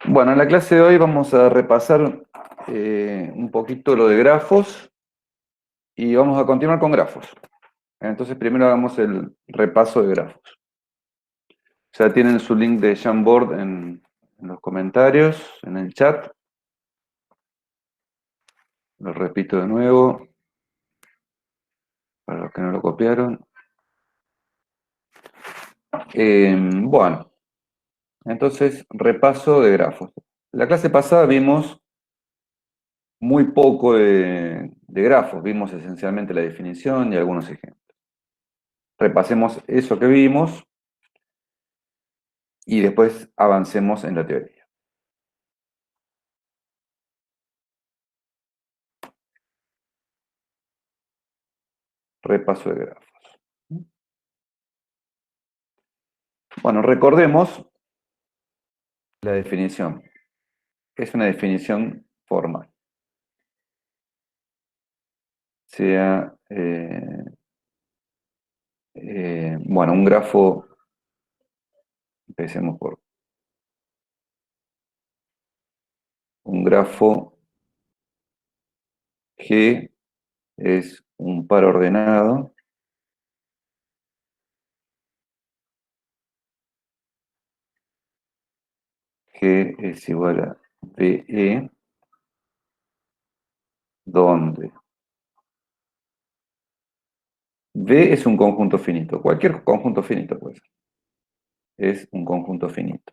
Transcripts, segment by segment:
Bueno, en la clase de hoy vamos a repasar un poquito lo de grafos y vamos a continuar con grafos. Entonces primero hagamos el repaso de grafos. Ya tienen su link de Jamboard en los comentarios, en el chat. Lo repito de nuevo, para los que no lo copiaron. Bueno, entonces repaso de grafos. La clase pasada vimos muy poco de grafos, vimos esencialmente la definición y algunos ejemplos. Repasemos eso que vimos y después avancemos en la teoría. Repaso de grafos. Bueno, recordemos la definición. Es una definición formal. Sea, bueno, un grafo, empecemos por un grafo G es un par ordenado G es igual a BE, donde B es un conjunto finito, cualquier conjunto finito pues, es un conjunto finito.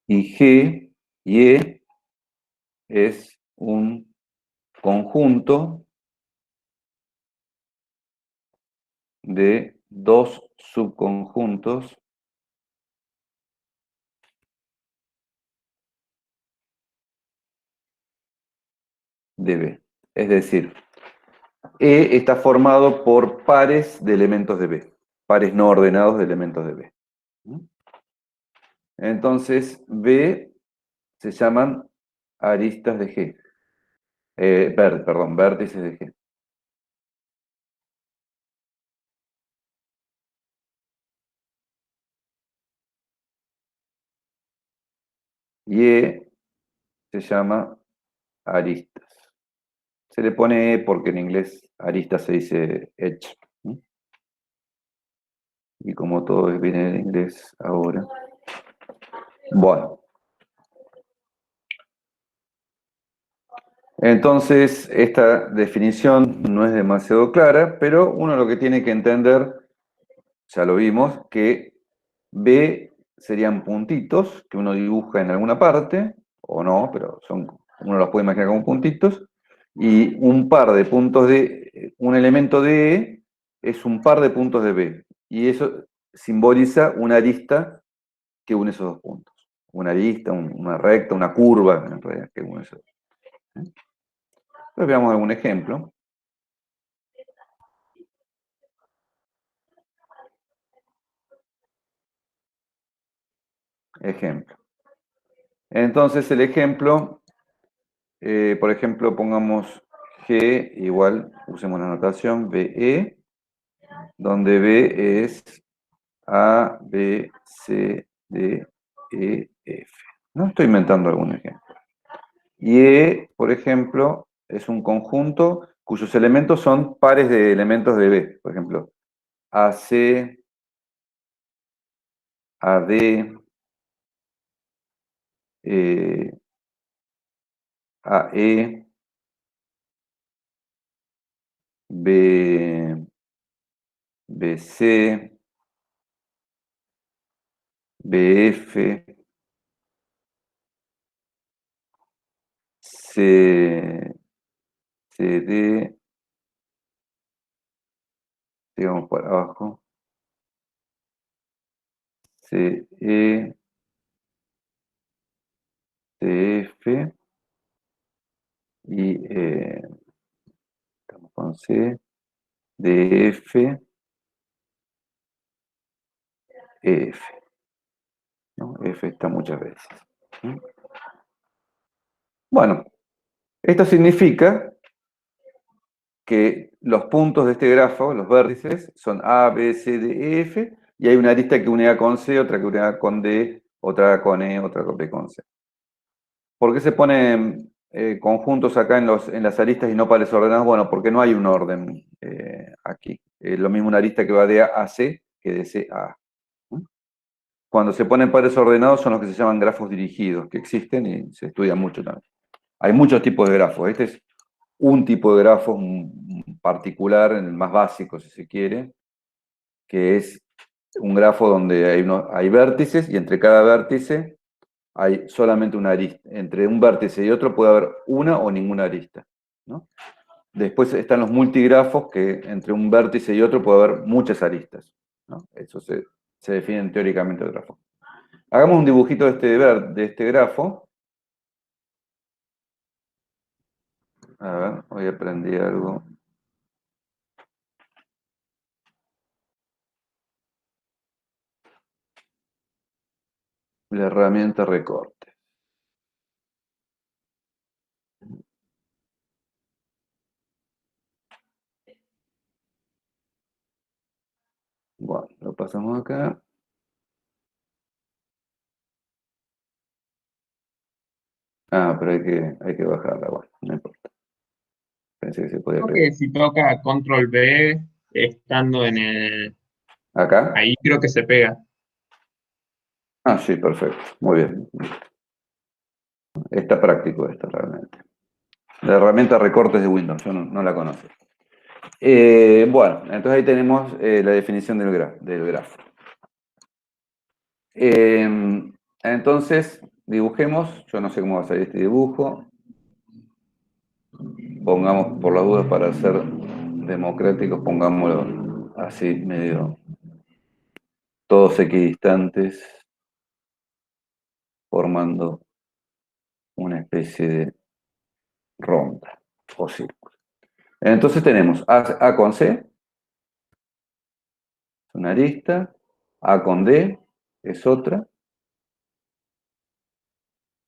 Y G y E es un conjunto de dos subconjuntos de B. Es decir, E está formado por pares de elementos de B, pares no ordenados de elementos de B. Entonces, B se llaman aristas de G. Perdón, vértices de G. Y E se llama aristas. Se le pone E porque en inglés arista se dice edge. Y como todo viene en inglés ahora. Bueno. Entonces, esta definición no es demasiado clara, pero uno lo que tiene que entender, ya lo vimos, que B serían puntitos que uno dibuja en alguna parte, o no, pero uno los puede imaginar como puntitos, y un par de puntos de, un elemento de E es un par de puntos de B, y eso simboliza una arista que une esos dos puntos. Una arista, una recta, una curva, en realidad, que une esos dos. Entonces veamos algún ejemplo. Ejemplo. Entonces el ejemplo, por ejemplo, pongamos G igual, usemos la notación BE, donde B es A, B, C, D, E, F. No estoy inventando algún ejemplo. Y E, por ejemplo, es un conjunto cuyos elementos son pares de elementos de B. Por ejemplo, AC, AD, AE, B, BC, BF, CD, digamos para abajo, CE, CF, y estamos con C, DF, EF. ¿No? F está muchas veces. ¿Sí? Bueno, esto significa que los puntos de este grafo, los vértices, son A, B, C, D, E, F, y hay una arista que une A con C, otra que une A con D, otra con E, otra con B con C. ¿Por qué se ponen conjuntos acá en las aristas y no pares ordenados? Bueno, porque no hay un orden aquí. Lo mismo una arista que va de A a C que de C a A. Cuando se ponen pares ordenados son los que se llaman grafos dirigidos, que existen y se estudian mucho también. Hay muchos tipos de grafos. Este es un tipo de grafo particular, el más básico, si se quiere, que es un grafo donde hay vértices y entre cada vértice hay solamente una arista. Entre un vértice y otro puede haber una o ninguna arista, ¿no? Después están los multigrafos, que entre un vértice y otro puede haber muchas aristas, ¿no? Eso se define teóricamente de otra forma. Hagamos un dibujito de este grafo. A ver, hoy aprendí algo. La herramienta recorte. Bueno, lo pasamos acá. Ah, pero hay que bajarla, bueno, no importa. Pensé que se podía Creo pegar. que si toca control B, estando en el... ¿Acá? Ahí creo que se pega. Ah, sí, perfecto. Muy bien. Está práctico esto realmente. La herramienta recortes de Windows, yo no la conozco. Bueno, entonces ahí tenemos la definición del grafo. Entonces, dibujemos. Yo no sé cómo va a salir este dibujo. Pongamos, por las dudas, para ser democráticos, pongámoslo así, medio todos equidistantes, formando una especie de ronda o círculo. Entonces tenemos A con C, una arista, A con D es otra,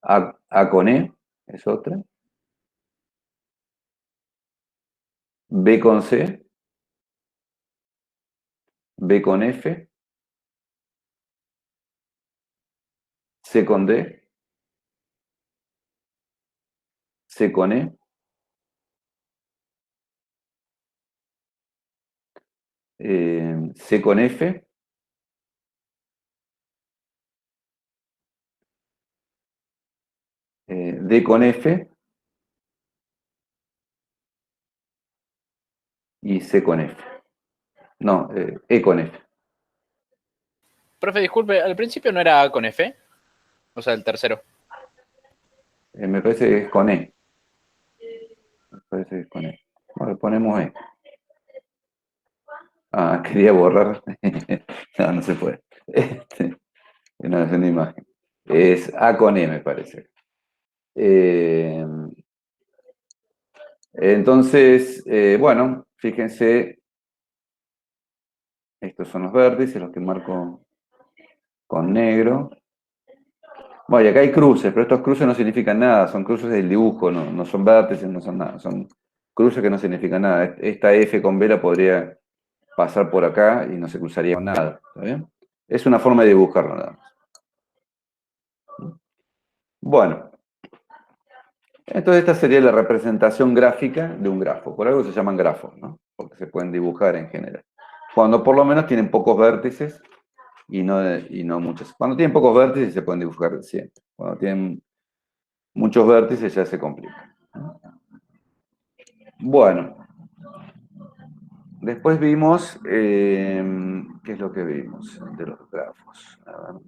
A con E es otra, B con C, B con F, C con D, C con E, C con F, D con F y C con F. No, E con F. Profe, disculpe, al principio no era A con F, o sea, el tercero. Me parece que es con E. Me parece que es con E. Bueno, ponemos E. Ah, quería borrar. No, no se puede. No es una imagen. Es A con E, me parece. Eh, entonces, bueno, fíjense, estos son los vértices, los que marco con negro. Bueno, y acá hay cruces, pero estos cruces no significan nada, son cruces del dibujo, no son vértices, no son nada, son cruces que no significan nada. Esta F con B la podría pasar por acá y no se cruzaría con nada, ¿está bien? Es una forma de dibujarlo nada más. Bueno, entonces esta sería la representación gráfica de un grafo. Por algo se llaman grafos, ¿no? Porque se pueden dibujar en general. Cuando por lo menos tienen pocos vértices y no muchos. Cuando tienen pocos vértices se pueden dibujar siempre. Cuando tienen muchos vértices ya se complica. Bueno, después vimos, ¿qué es lo que vimos de los grafos? A ver.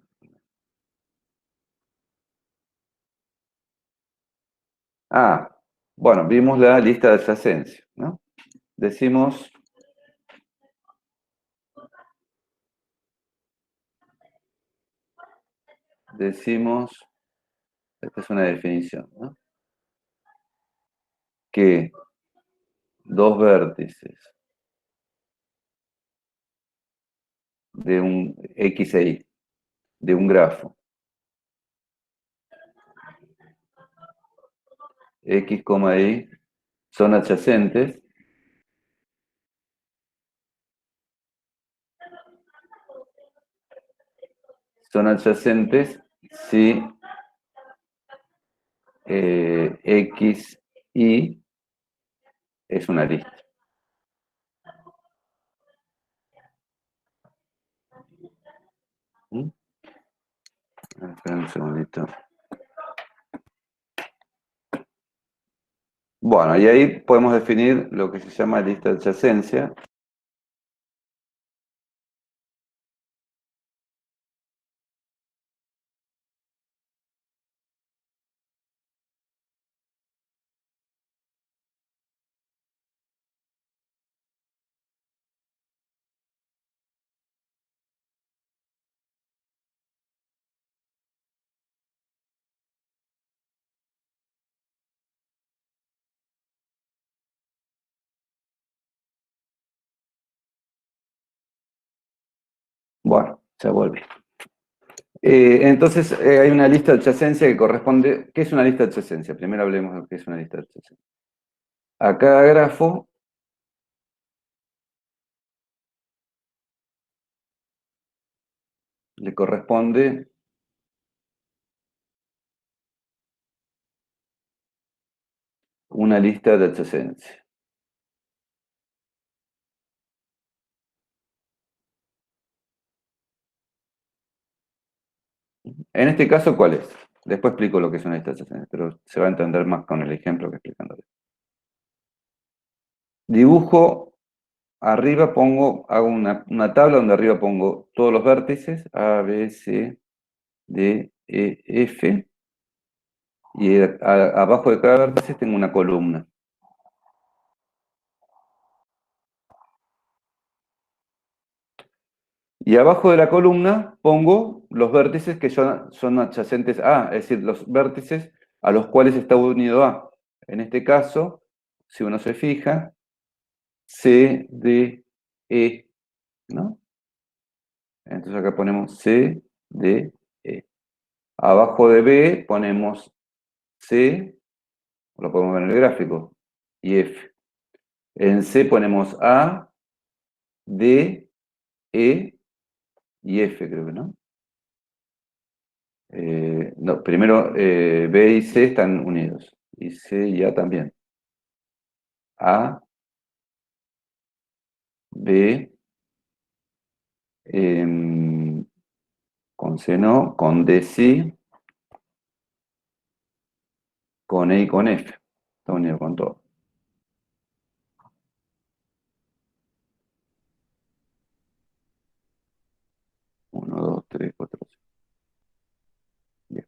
Ah, bueno, vimos la lista de adyacencia, ¿no? Decimos, esta es una definición, ¿no? Que dos vértices de un X e Y, de un grafo, X, Y, son adyacentes son adyacentes si X, Y es una lista. ¿Mm? Espera un segundito. Bueno, y ahí podemos definir lo que se llama lista de adyacencia. Bueno, ya volví. Entonces, hay una lista de adyacencia que corresponde. ¿Qué es una lista de adyacencia? Primero hablemos de qué es una lista de adyacencia. A cada grafo le corresponde una lista de adyacencia. En este caso, ¿cuál es? Después explico lo que es una lista de adyacencia, pero se va a entender más con el ejemplo que explicándolo. Dibujo, arriba hago una tabla donde arriba pongo todos los vértices, A, B, C, D, E, F, y abajo de cada vértice tengo una columna. Y abajo de la columna pongo los vértices que son adyacentes a, es decir, los vértices a los cuales está unido A. En este caso, si uno se fija, C, D, E, ¿no? Entonces acá ponemos C, D, E. Abajo de B ponemos C, lo podemos ver en el gráfico, y F. En C ponemos A, D, E y F, creo que, ¿no? No, primero B y C están unidos. Y C y A también. A, B, con C no, con D sí, con E y con F. Está unido con todo. Uno, dos, tres, cuatro, cinco.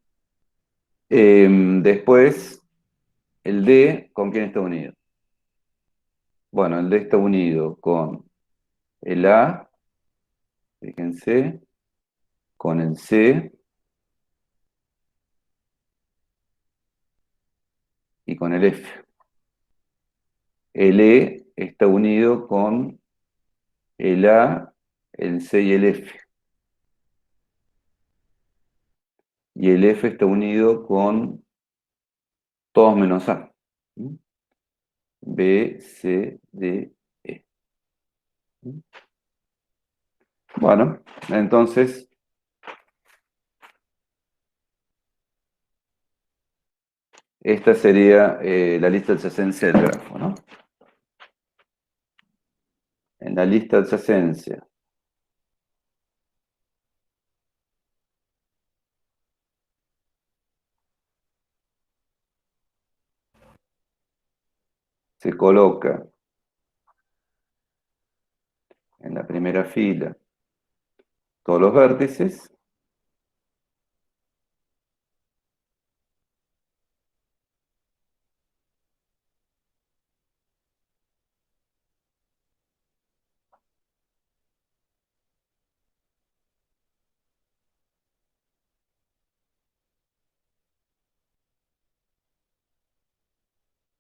Bien. Después, el D, ¿con quién está unido? Bueno, el D está unido con el A, fíjense, con el C y con el F. El E está unido con el A, el C y el F. Y el F está unido con todos menos A. ¿Mm? B, C, D, E. ¿Mm? Bueno, entonces, esta sería la lista adyacencia del grafo, ¿no? En la lista adyacencia se coloca en la primera fila todos los vértices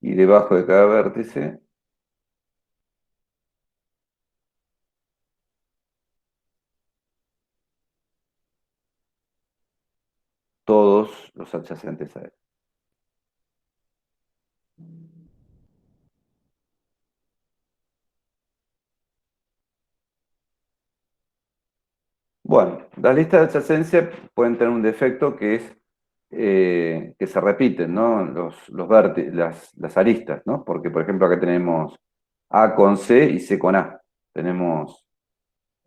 y debajo de cada vértice todos los adyacentes a él. Bueno, Las listas de adyacencia pueden tener un defecto que es que se repiten, ¿no? Las aristas, ¿no? Porque, por ejemplo, acá tenemos A con C y C con A. Tenemos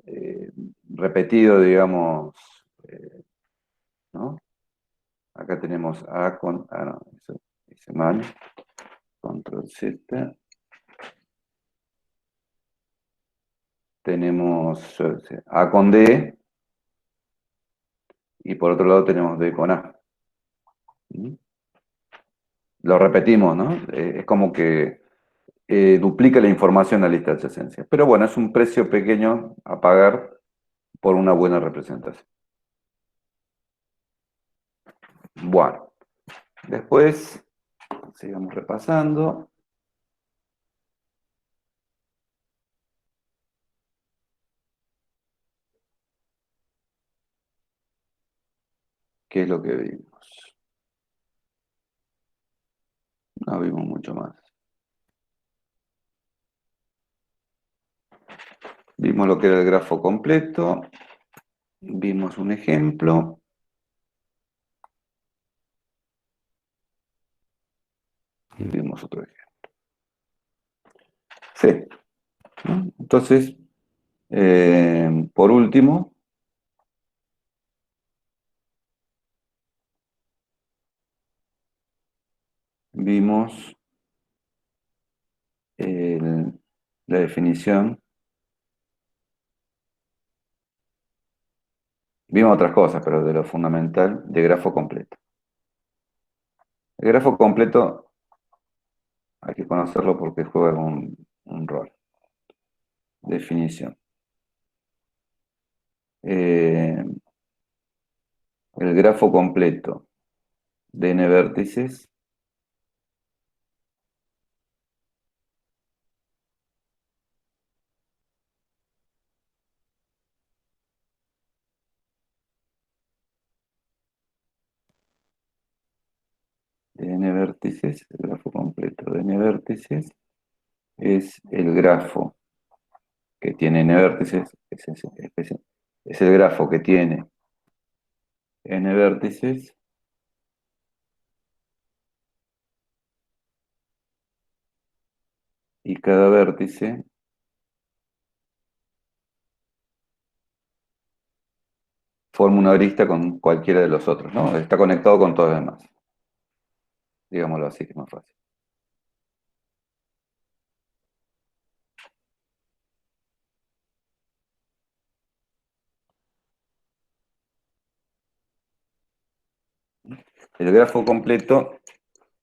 eh, repetido, digamos, ¿no? Acá tenemos A con... Ah, no, eso hice mal. Control Z. Tenemos A con D y por otro lado tenemos D con A. ¿Mm? Lo repetimos, ¿no? Es como que duplica la información en la lista de adyacencia. Pero bueno, es un precio pequeño a pagar por una buena representación. Bueno, después sigamos repasando. ¿Qué es lo que vimos? No vimos mucho más. Vimos lo que era el grafo completo. Vimos un ejemplo. Y vimos otro ejemplo. Sí. ¿No? Entonces, por último, vimos la definición. Vimos otras cosas, pero de lo fundamental de grafo completo. El grafo completo hay que conocerlo porque juega un rol. Definición. El grafo completo de n vértices el grafo completo de n vértices es el grafo que tiene n vértices, es el grafo que tiene n vértices y cada vértice forma una arista con cualquiera de los otros, ¿no? Está conectado con todos los demás. Digámoslo así, que es más fácil. El grafo completo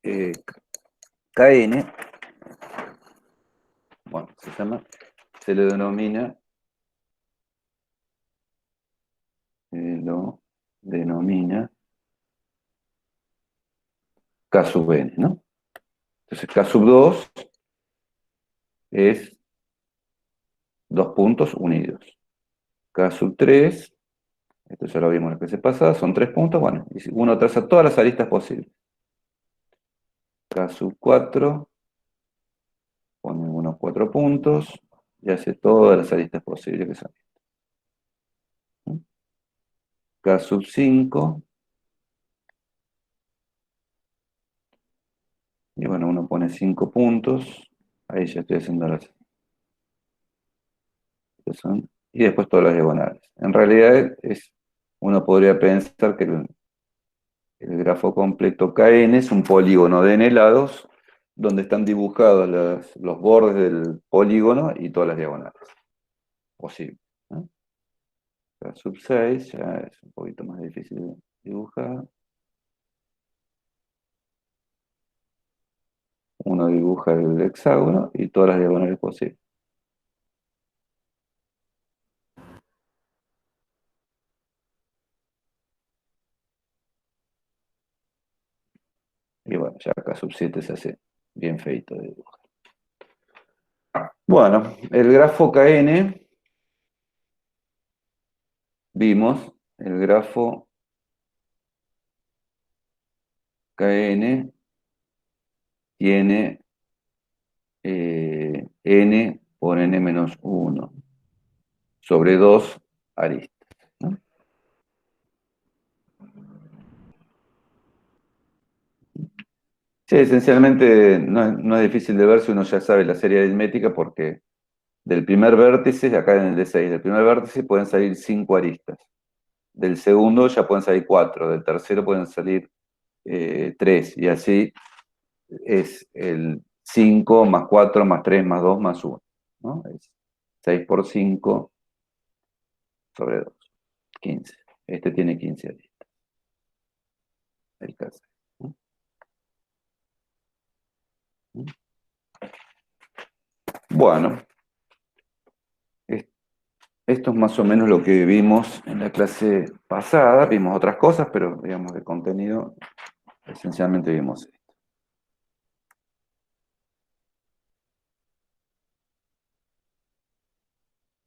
Kn, bueno, se le denomina K sub n, ¿no? Entonces K sub 2 es dos puntos unidos. K sub 3, esto ya lo vimos en la clase pasada, son tres puntos, bueno, y si uno traza todas las aristas posibles. K sub 4, pone unos cuatro puntos y hace todas las aristas posibles que son. K sub 5, y bueno, uno pone 5 puntos, ahí ya estoy haciendo las que son, y después todas las diagonales. En realidad uno podría pensar que el grafo completo Kn es un polígono de n lados donde están dibujados los bordes del polígono y todas las diagonales. Posible. ¿No? K sub 6 ya es un poquito más difícil de dibujar. Uno dibuja el hexágono y todas las diagonales posibles. Y bueno, ya K sub 7 se hace bien feito de dibujar. Bueno, el grafo Kn, vimos el grafo Kn tiene n por n menos 1 sobre 2 aristas, ¿no? Sí, esencialmente no es difícil de ver si uno ya sabe la serie aritmética porque del primer vértice, acá en el D6, del primer vértice pueden salir 5 aristas. Del segundo ya pueden salir 4, del tercero pueden salir 3, y así es el 5 más 4 más 3 más 2 más 1, ¿no? Es 6 por 5 sobre 2, 15. Este tiene 15 aristas, el caso. Bueno, es- esto es más o menos lo que vimos en la clase pasada. Vimos otras cosas, pero digamos de contenido, esencialmente vimos esto.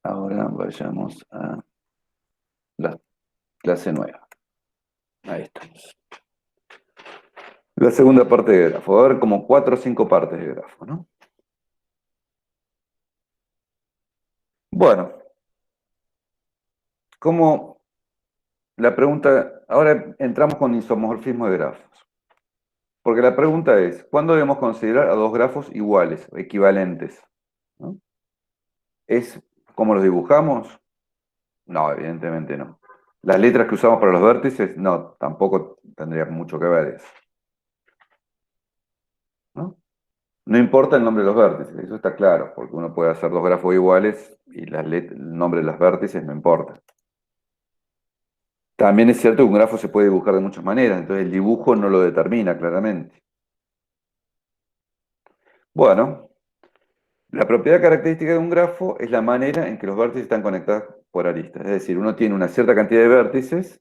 Ahora vayamos a la clase nueva. Ahí estamos. La segunda parte de grafo. Va a haber como 4 o 5 partes de grafo, ¿no? Bueno, como la pregunta, ahora entramos con isomorfismo de grafos. Porque la pregunta es, ¿cuándo debemos considerar a dos grafos iguales, o equivalentes? ¿No? ¿Es cómo los dibujamos? No, evidentemente no. Las letras que usamos para los vértices, no, tampoco tendría mucho que ver eso. ¿No? No importa el nombre de los vértices, eso está claro, porque uno puede hacer dos grafos iguales y el nombre de los vértices no importa. También es cierto que un grafo se puede dibujar de muchas maneras, entonces el dibujo no lo determina claramente. Bueno, la propiedad característica de un grafo es la manera en que los vértices están conectados por aristas. Es decir, uno tiene una cierta cantidad de vértices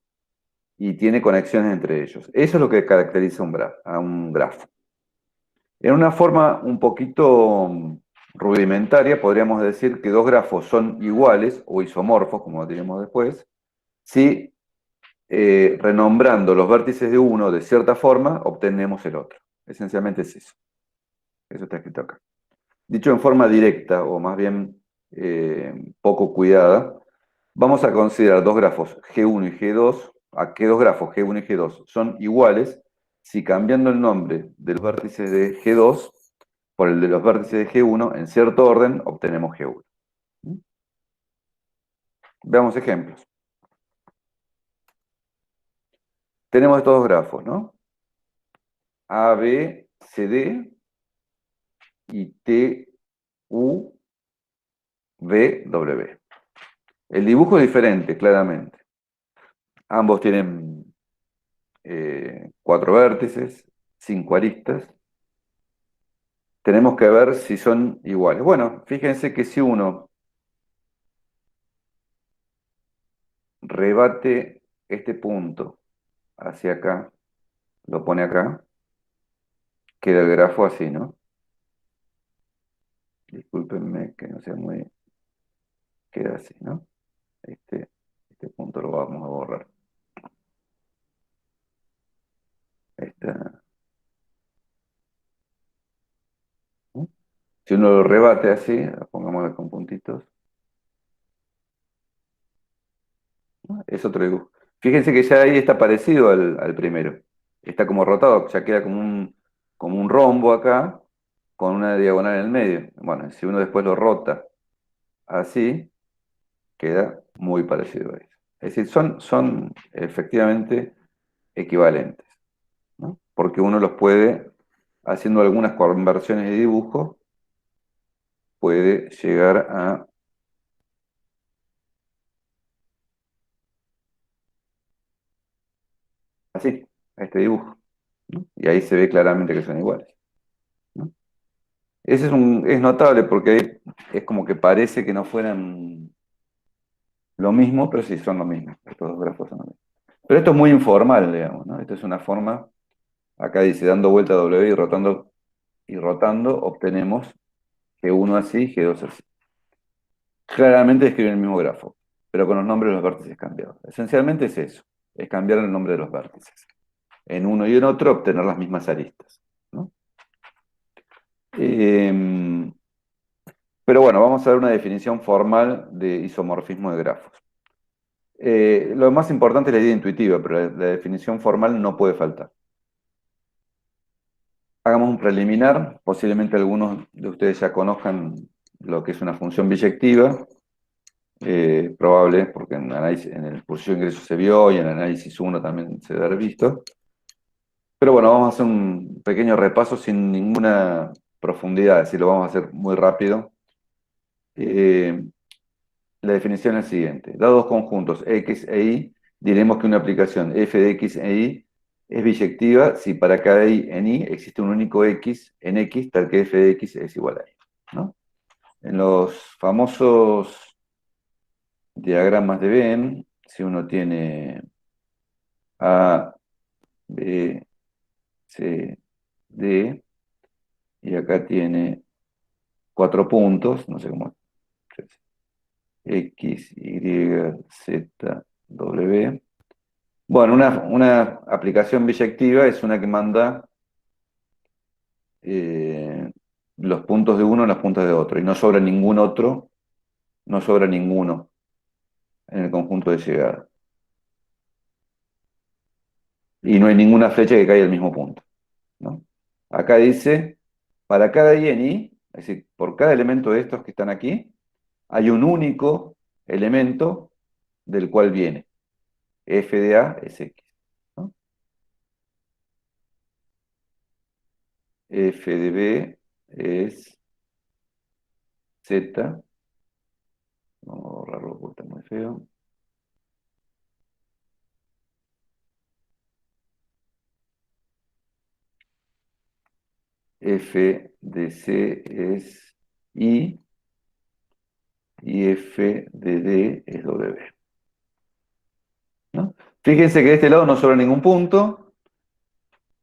y tiene conexiones entre ellos. Eso es lo que caracteriza a un grafo. En una forma un poquito rudimentaria, podríamos decir que dos grafos son iguales o isomorfos, como diremos después, si renombrando los vértices de uno de cierta forma, obtenemos el otro. Esencialmente es eso. Eso está escrito acá. Dicho en forma directa, o más bien poco cuidada, vamos a considerar dos grafos G1 y G2, a que dos grafos G1 y G2 son iguales si cambiando el nombre de los vértices de G2 por el de los vértices de G1 en cierto orden obtenemos G1. Veamos ejemplos. Tenemos estos dos grafos, ¿no? A, B, C, D y T, U, V, W. El dibujo es diferente, claramente. Ambos tienen 4 vértices, 5 aristas. Tenemos que ver si son iguales. Bueno, fíjense que si uno rebate este punto hacia acá, lo pone acá, queda el grafo así, ¿no? Discúlpenme que no sea muy... queda así, ¿no? Este punto lo vamos a borrar. Esta, ¿no? Si uno lo rebate así, pongámoslo con puntitos, ¿no? Es otro dibujo. Fíjense que ya ahí está parecido al primero. Está como rotado, ya queda como un rombo acá, con una diagonal en el medio. Bueno, si uno después lo rota así, queda muy parecido a eso. Es decir, son efectivamente equivalentes, ¿no? Porque uno los puede, haciendo algunas conversiones de dibujo, puede llegar a... así, a este dibujo, ¿no? Y ahí se ve claramente que son iguales, ¿no? Ese es notable porque es como que parece que no fueran lo mismo, pero sí son lo mismo. Estos dos grafos son lo mismo. Pero esto es muy informal, digamos, ¿no? Esto es una forma, acá dice dando vuelta a W y rotando obtenemos G1 así, G2 así. Claramente describen el mismo grafo, pero con los nombres de los vértices cambiados. Esencialmente es eso, es cambiar el nombre de los vértices. En uno y en otro obtener las mismas aristas, ¿no? Pero bueno, vamos a ver una definición formal de isomorfismo de grafos. Lo más importante es la idea intuitiva, pero la definición formal no puede faltar. Hagamos un preliminar. Posiblemente algunos de ustedes ya conozcan lo que es una función biyectiva. Probable, porque en el curso de ingreso se vio y en el análisis 1 también se debe haber visto. Pero bueno, vamos a hacer un pequeño repaso sin ninguna profundidad, es decir, lo vamos a hacer muy rápido. La definición es la siguiente. Dados conjuntos X e Y, diremos que una aplicación f de X e Y es biyectiva si para cada Y en Y existe un único X en X, tal que f de X es igual a Y, ¿no? En los famosos diagramas de Venn, si uno tiene A, B, C, D, y acá tiene 4 puntos, no sé cómo es, X, Y, Z, W. Bueno, una aplicación biyectiva es una que manda los puntos de uno a los puntos de otro, y no sobra ningún otro, no sobra ninguno en el conjunto de llegada. Y no hay ninguna flecha que caiga al mismo punto, ¿no? Acá dice, para cada I en I, es decir, por cada elemento de estos que están aquí, hay un único elemento del cual viene. F de A es X, ¿no? F de B es Z. Vamos a borrarlo porque está muy feo. F de C es I y F de D es W, ¿no? Fíjense que de este lado no sobra ningún punto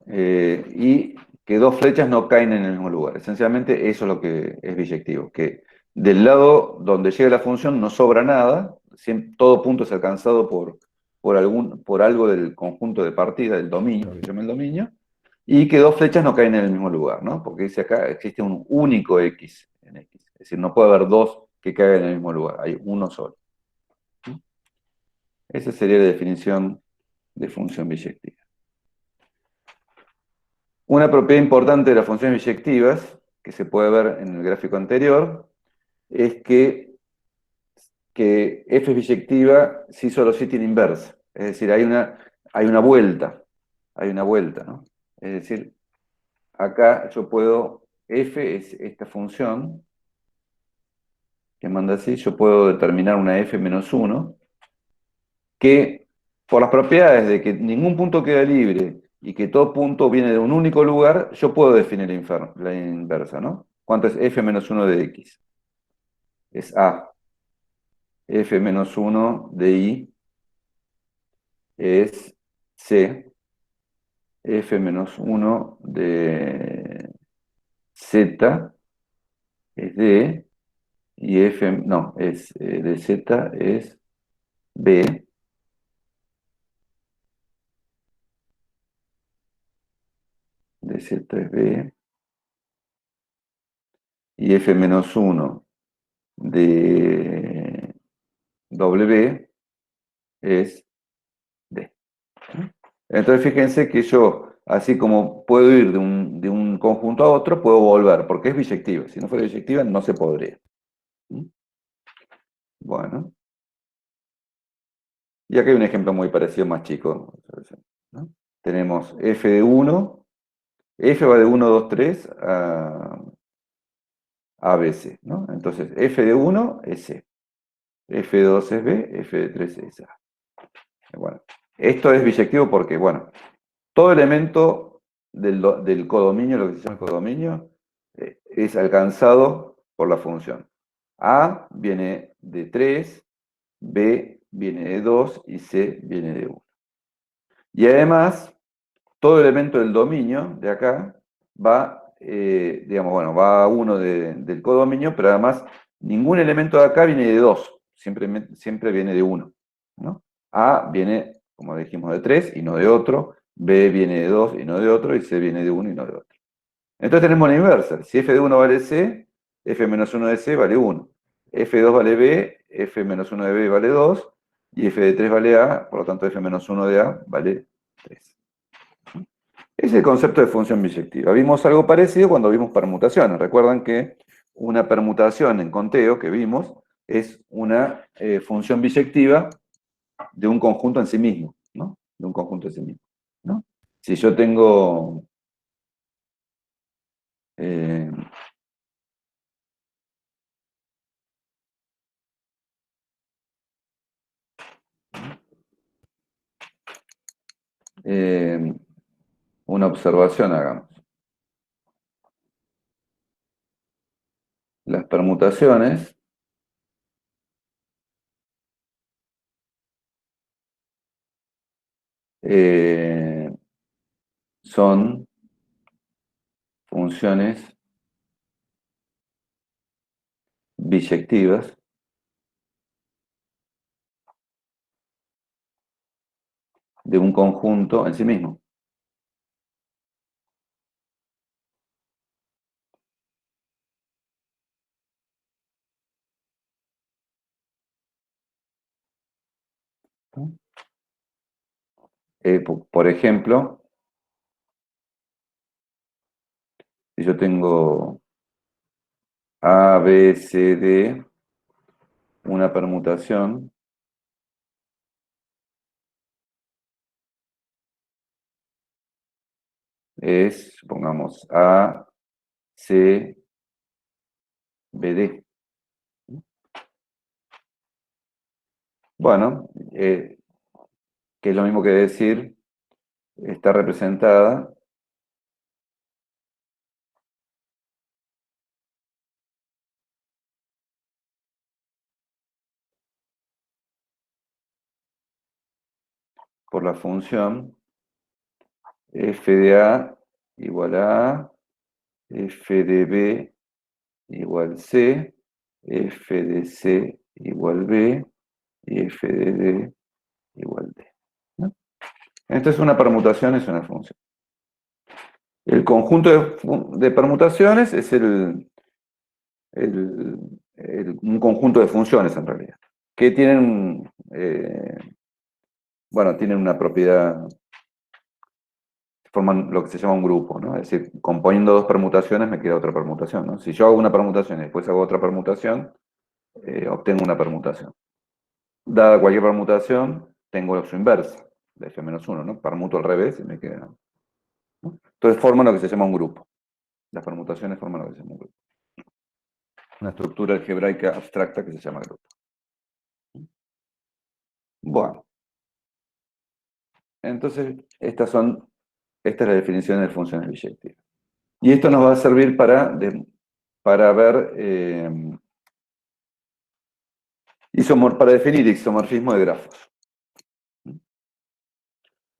y que dos flechas no caen en el mismo lugar. Esencialmente eso es lo que es biyectivo, que del lado donde llega la función no sobra nada, todo punto es alcanzado por algo del conjunto de partida, del dominio, que se llama el dominio, y que dos flechas no caen en el mismo lugar, ¿no? Porque dice acá existe un único X en X. Es decir, no puede haber dos que caigan en el mismo lugar, hay uno solo. Esa sería la definición de función biyectiva. Una propiedad importante de las funciones biyectivas, que se puede ver en el gráfico anterior, es que f es biyectiva si solo si tiene inversa. Es decir, hay una vuelta, ¿no? Es decir, acá yo puedo, f es esta función que manda así, yo puedo determinar una f menos 1, que por las propiedades de que ningún punto queda libre y que todo punto viene de un único lugar, yo puedo definir la inversa, ¿no? ¿Cuánto es f menos 1 de x? Es a. F menos 1 de y es c. F menos 1 de z es d. Y f, no, es de z es b. De z es b. Y f menos 1 de w es d. Entonces fíjense que yo, así como puedo ir de un conjunto a otro, puedo volver, porque es biyectiva. Si no fuera biyectiva, no se podría. Bueno. Y acá hay un ejemplo muy parecido, más chico, ¿no? Tenemos f de 1, f va de 1, 2, 3 a b, c, ¿no? Entonces, f de 1 es c, f de 2 es b, f de 3 es a. Bueno, esto es biyectivo porque, bueno, todo elemento del codominio, lo que se llama el codominio, es alcanzado por la función. A viene de 3, B viene de 2 y C viene de 1. Y además, todo elemento del dominio de acá va, digamos, bueno, va a 1 del codominio, pero además ningún elemento de acá viene de 2, siempre viene de 1, ¿no? A viene, como dijimos, de 3 y no de otro, B viene de 2 y no de otro, y C viene de 1 y no de otro. Entonces tenemos la inversa. Si f de 1 vale C, f menos 1 de C vale 1. f de 2 vale B, f menos 1 de B vale 2, y f de 3 vale A, por lo tanto f menos 1 de A vale 3. Es el concepto de función biyectiva. Vimos algo parecido cuando vimos permutaciones. Recuerdan que una permutación en conteo que vimos es una función biyectiva de un conjunto en sí mismo, ¿no? De un conjunto en sí mismo, ¿no? Si yo tengo eh, una observación, hagamos. Las permutaciones son funciones biyectivas de un conjunto en sí mismo. Por ejemplo, si yo tengo A, B, C, D, una permutación es, supongamos, A, C, B, D. Bueno, que es lo mismo que decir, está representada por la función f de A igual a A, f de B igual C, f de C igual B y f de D igual D, ¿no? Entonces una permutación es una función. El conjunto de permutaciones es un conjunto de funciones en realidad, que tienen, bueno, tienen una propiedad, forman lo que se llama un grupo, ¿no? Es decir, componiendo dos permutaciones me queda otra permutación, ¿no? Si yo hago una permutación y después hago otra permutación, obtengo una permutación. Dada cualquier permutación, tengo su inversa, de f-1, ¿no? Permuto al revés y me queda, ¿no? Entonces forman lo que se llama un grupo. Las permutaciones forman lo que se llama un grupo. Una estructura algebraica abstracta que se llama grupo. Bueno, entonces esta es la definición de funciones biyectivas. Y esto nos va a servir para ver para definir isomorfismo de grafos.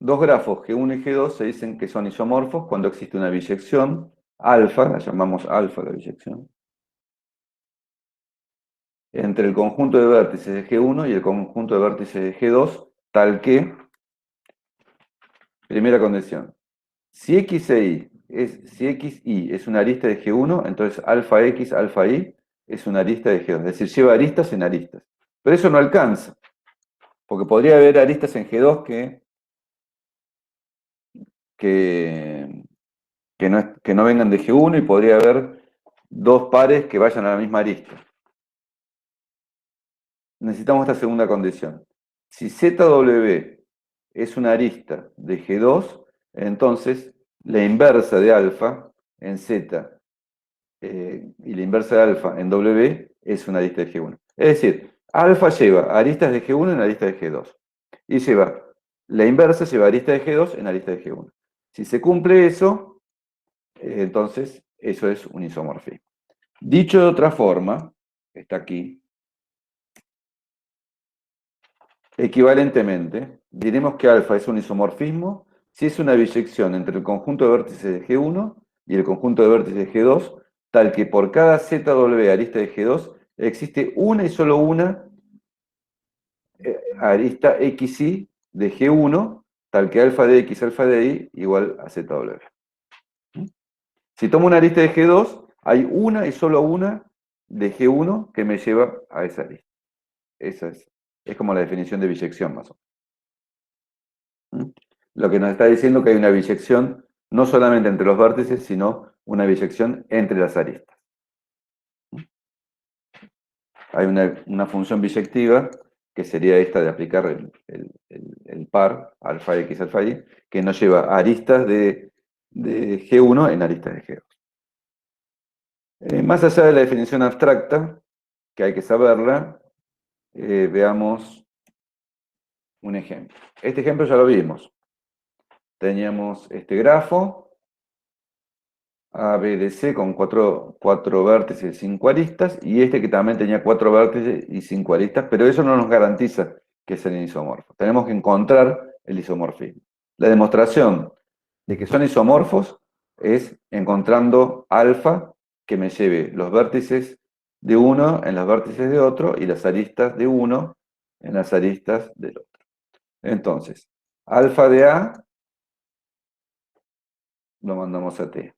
Dos grafos G1 y G2 se dicen que son isomorfos cuando existe una biyección alfa, la llamamos alfa la biyección, entre el conjunto de vértices de G1 y el conjunto de vértices de G2, tal que, primera condición, si si XY es una arista de G1, entonces alfa X, alfa Y es una arista de G2, es decir, lleva aristas en aristas. Pero eso no alcanza, porque podría haber aristas en G2 que no vengan de G1 y podría haber dos pares que vayan a la misma arista. Necesitamos esta segunda condición. Si ZW es una arista de G2, entonces la inversa de alfa en Z y la inversa de alfa en W es una arista de G1. Es decir, alfa lleva aristas de G1 en arista de G2. Y la inversa lleva arista de G2 en arista de G1. Si se cumple eso, entonces eso es un isomorfismo. Dicho de otra forma, está aquí, equivalentemente, diremos que alfa es un isomorfismo si es una biyección entre el conjunto de vértices de G1 y el conjunto de vértices de G2, tal que por cada ZW arista de G2 existe una y solo una arista XY de G1, tal que alfa de X, alfa de Y igual a ZW. Si tomo una arista de G2, hay una y solo una de G1 que me lleva a esa arista. Esa es como la definición de biyección, más o menos. Lo que nos está diciendo que hay una biyección no solamente entre los vértices, sino una biyección entre las aristas. Hay una función biyectiva, que sería esta de aplicar el par, alfa x, alfa y, que nos lleva aristas de G1 en aristas de G2. Más allá de la definición abstracta, que hay que saberla, veamos un ejemplo. Este ejemplo ya lo vimos. Teníamos este grafo, ABDC con cuatro vértices y 5 aristas, y este que también tenía 4 vértices y 5 aristas, pero eso no nos garantiza que sean isomorfos. Tenemos que encontrar el isomorfismo. La demostración de que son isomorfos es encontrando alfa que me lleve los vértices de uno en los vértices de otro y las aristas de uno en las aristas del otro. Entonces, alfa de A lo mandamos a T.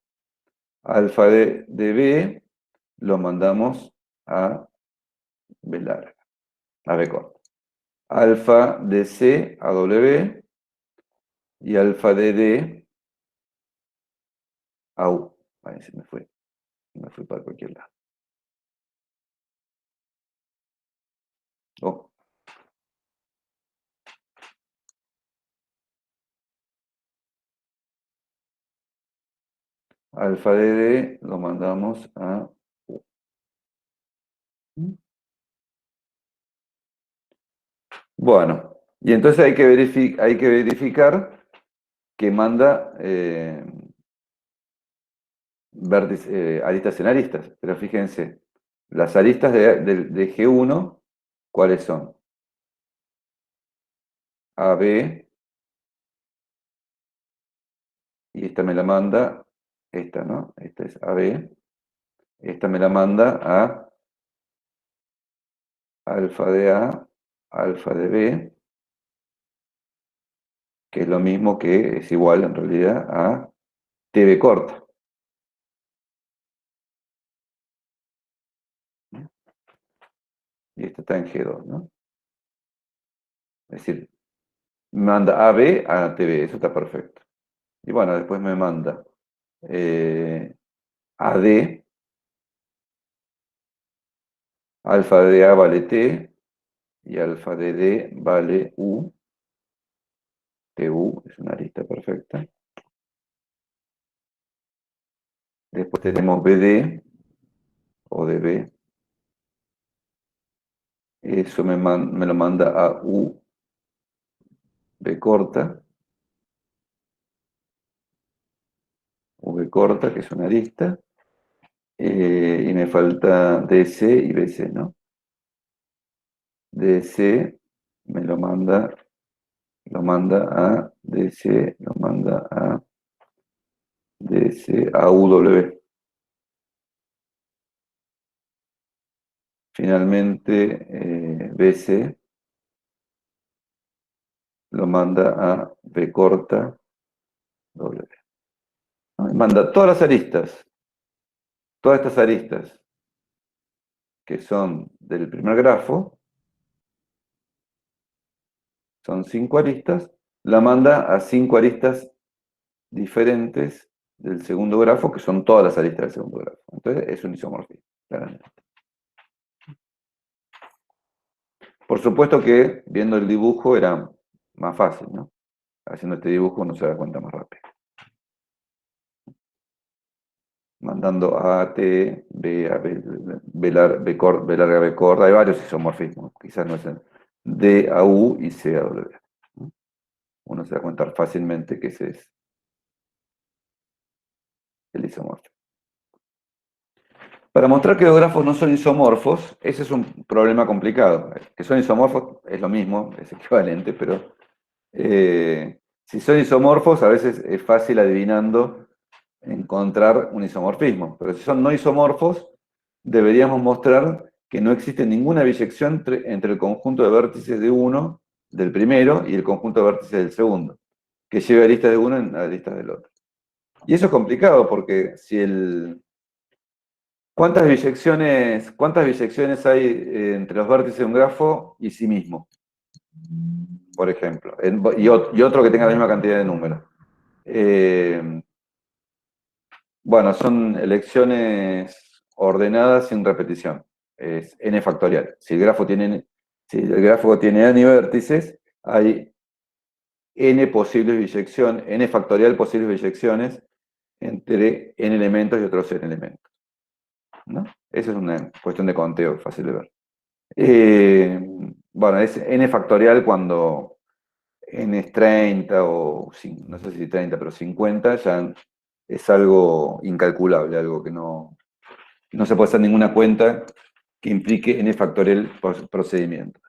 Alfa de B lo mandamos a B larga, a B corta. Alfa de C a W y alfa de D a U. Ahí se me fue para cualquier lado. Oh. Alfa de D lo mandamos a U. Bueno, y entonces hay que verificar que manda aristas en aristas. Pero fíjense, las aristas de G1, ¿cuáles son? AB, y esta me la manda, esta, ¿no? Esta es AB, esta me la manda a alfa de A, alfa de B, que es lo mismo que es igual en realidad a TB corta. Y esta está en G2, ¿no? Es decir, me manda AB a TB, eso está perfecto. Y bueno, después me manda AD, alfa de A vale T, y alfa de D vale U. TU es una arista perfecta. Después tenemos BD o DB. Eso me lo manda a U, B corta. V corta, que es una arista. Y me falta DC y BC, ¿no? DC me lo manda a DC, lo manda a DC, a UW. Finalmente, BC lo manda a B corta W. ¿No? Manda todas las aristas, todas estas aristas que son del primer grafo, son 5 aristas, la manda a 5 aristas diferentes del segundo grafo, que son todas las aristas del segundo grafo. Entonces es un isomorfismo, claramente. Por supuesto que viendo el dibujo era más fácil, ¿no? Haciendo este dibujo uno se da cuenta más rápido. Mandando A, T, B, A, B larga, B corta, hay varios isomorfismos, quizás no es el D a U y C a W. Uno se da cuenta fácilmente que ese es el isomorfismo. Para mostrar que los grafos no son isomorfos, ese es un problema complicado. Que son isomorfos es lo mismo, es equivalente, pero si son isomorfos, a veces es fácil adivinando encontrar un isomorfismo. Pero si son no isomorfos, deberíamos mostrar que no existe ninguna biyección entre el conjunto de vértices de uno, del primero, y el conjunto de vértices del segundo, que lleve aristas de uno en aristas del otro. Y eso es complicado porque si ¿cuántas biyecciones hay entre los vértices de un grafo y sí mismo? Por ejemplo, y otro que tenga la misma cantidad de números. Bueno, son elecciones ordenadas sin repetición. Es n factorial. Si el grafo tiene n vértices, hay n posibles biyecciones, n factorial posibles biyecciones entre n elementos y otros n elementos, ¿no? Eso es una cuestión de conteo, fácil de ver. Bueno, es n factorial cuando n es 30 o no sé si 30, pero 50 ya es algo incalculable, algo que no se puede hacer ninguna cuenta que implique n factorial procedimiento.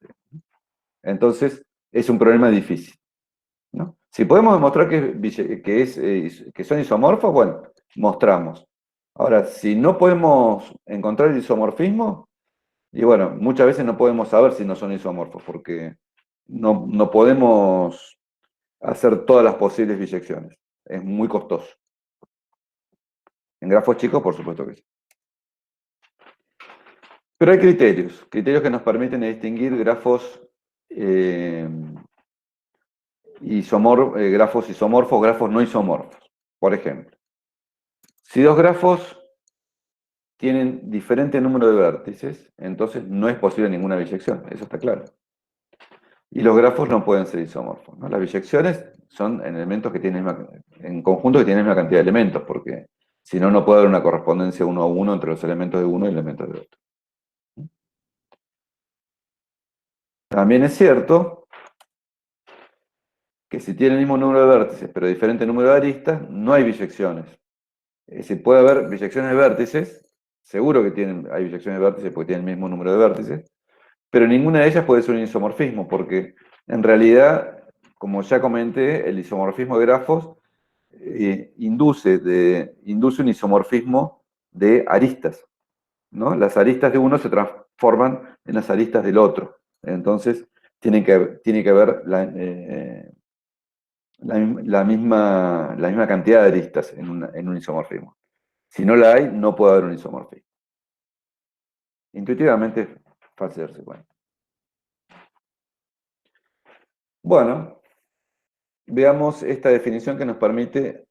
Entonces, es un problema difícil, ¿no? Si podemos demostrar que son isomorfos, bueno, mostramos. Ahora, si no podemos encontrar el isomorfismo, y bueno, muchas veces no podemos saber si no son isomorfos, porque no podemos hacer todas las posibles biyecciones. Es muy costoso. En grafos chicos, por supuesto que sí. Pero hay criterios que nos permiten distinguir grafos grafos isomorfos, grafos no isomorfos. Por ejemplo, si dos grafos tienen diferente número de vértices, entonces no es posible ninguna biyección, eso está claro. Y los grafos no pueden ser isomorfos, ¿no? Las biyecciones son en elementos que tienen en conjunto que tienen la misma cantidad de elementos, porque si no, no puede haber una correspondencia 1 a 1 entre los elementos de uno y elementos de otro. También es cierto que si tiene el mismo número de vértices, pero diferente número de aristas, no hay biyecciones. Es decir, puede haber biyecciones de vértices, seguro que hay biyecciones de vértices porque tienen el mismo número de vértices, pero ninguna de ellas puede ser un isomorfismo, porque en realidad, como ya comenté, el isomorfismo de grafos induce un isomorfismo de aristas, ¿no? Las aristas de uno se transforman en las aristas del otro. Entonces, tiene que haber la misma cantidad de aristas en un isomorfismo. Si no la hay, no puede haber un isomorfismo. Intuitivamente es fácil de darse cuenta. Bueno, veamos esta definición que nos permite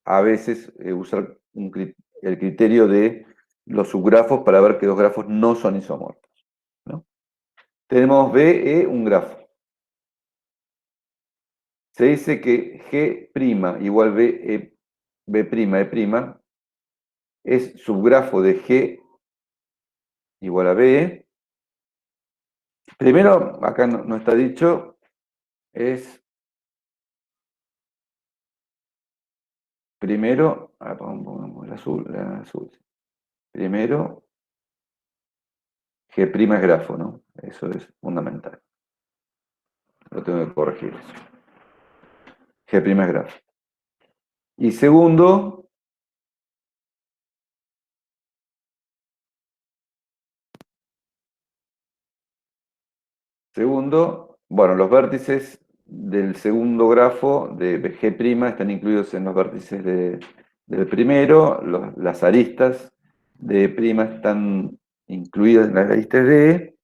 a veces usar el criterio de los subgrafos para ver que dos grafos no son isomorfos, ¿no? Tenemos BE, un grafo. Se dice que G' igual B', es subgrafo de G igual a B. Primero, acá no está dicho, primero, pongamos la azul. Primero, G' es grafo, ¿no? Eso es fundamental. Lo tengo que corregir eso. G' es grafo. Y segundo, bueno, los vértices del segundo grafo de G' están incluidos en los vértices del primero, las aristas de prima están incluidas en las aristas de E,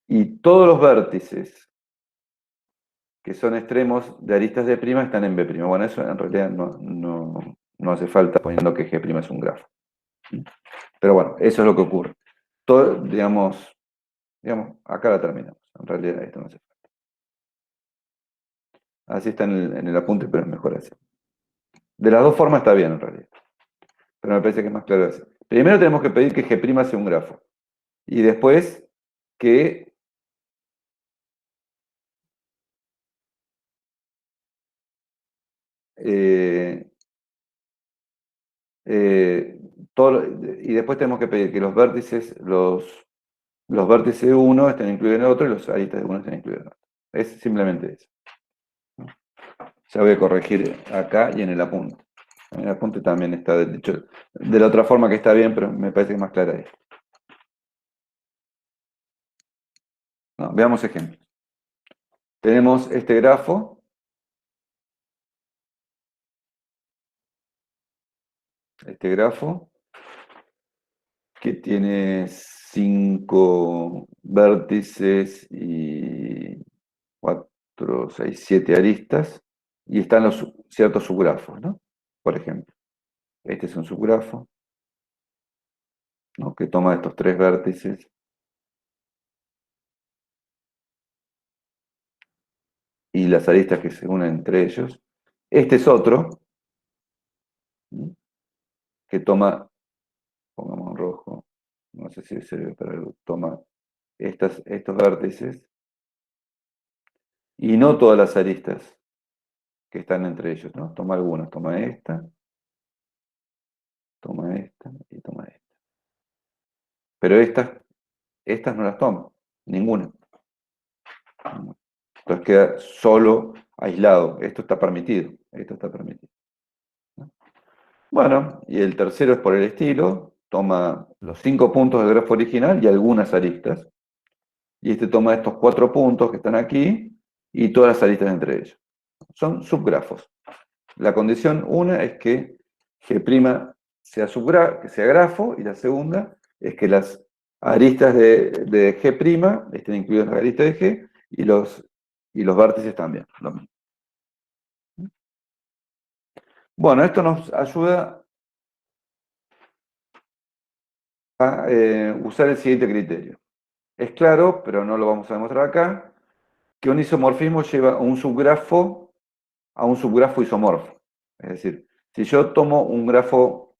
y todos los vértices que son extremos de aristas de prima están en B'. Bueno, eso en realidad no hace falta poniendo que G' es un grafo. Pero bueno, eso es lo que ocurre. Todo, digamos, acá la terminamos. En realidad esto no hace falta. Así está en el apunte, pero es mejor así. De las dos formas está bien en realidad. Pero me parece que es más claro así. Primero tenemos que pedir que G' sea un grafo. Y después que y después tenemos que pedir que los vértices de uno estén incluidos en el otro y los aristas de uno estén incluidos en el otro. Es simplemente eso. Ya voy a corregir acá y en el apunte. En el apunte también está dicho de la otra forma que está bien, pero me parece que es más clara ahí. No, veamos ejemplos. Tenemos este grafo. Que tiene 5 vértices y 4, 6, 7 aristas, y están ciertos subgrafos, ¿no? por ejemplo. Este es un subgrafo, ¿no? Que toma estos tres vértices y las aristas que se unen entre ellos. Este es otro, ¿no? Que toma, pongamos en rojo, no sé si se ve, pero toma estos vértices y no todas las aristas que están entre ellos, ¿no? Toma algunas, toma esta y toma esta. Pero estas no las toma, ninguna. Entonces queda solo aislado. Esto está permitido, esto está permitido. Bueno, y el tercero es por el estilo, toma los 5 puntos del grafo original y algunas aristas. Y este toma estos 4 puntos que están aquí y todas las aristas entre ellos. Son subgrafos. La condición una es que G' que sea grafo, y la segunda es que las aristas de G' estén incluidas en la arista de G y los vértices también. Lo mismo. Bueno, esto nos ayuda a usar el siguiente criterio. Es claro, pero no lo vamos a demostrar acá, que un isomorfismo lleva a un subgrafo isomorfo. Es decir, si yo tomo un grafo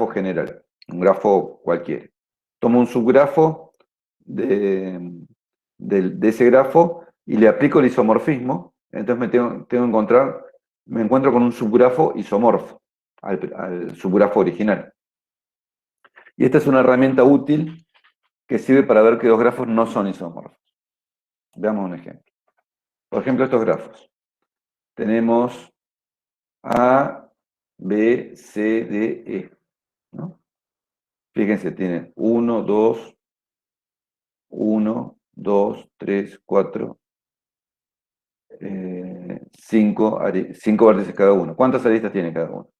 general, un grafo cualquiera, tomo un subgrafo de ese grafo y le aplico el isomorfismo, entonces me encuentro con un subgrafo isomorfo al subgrafo original. Y esta es una herramienta útil que sirve para ver que los grafos no son isomorfos. Veamos un ejemplo. Por ejemplo, estos grafos. Tenemos A, B, C, D, E, ¿no? Fíjense, tienen 1, 2, 1, 2, 3, 4, 5 vértices cada uno. ¿Cuántas aristas tiene cada uno?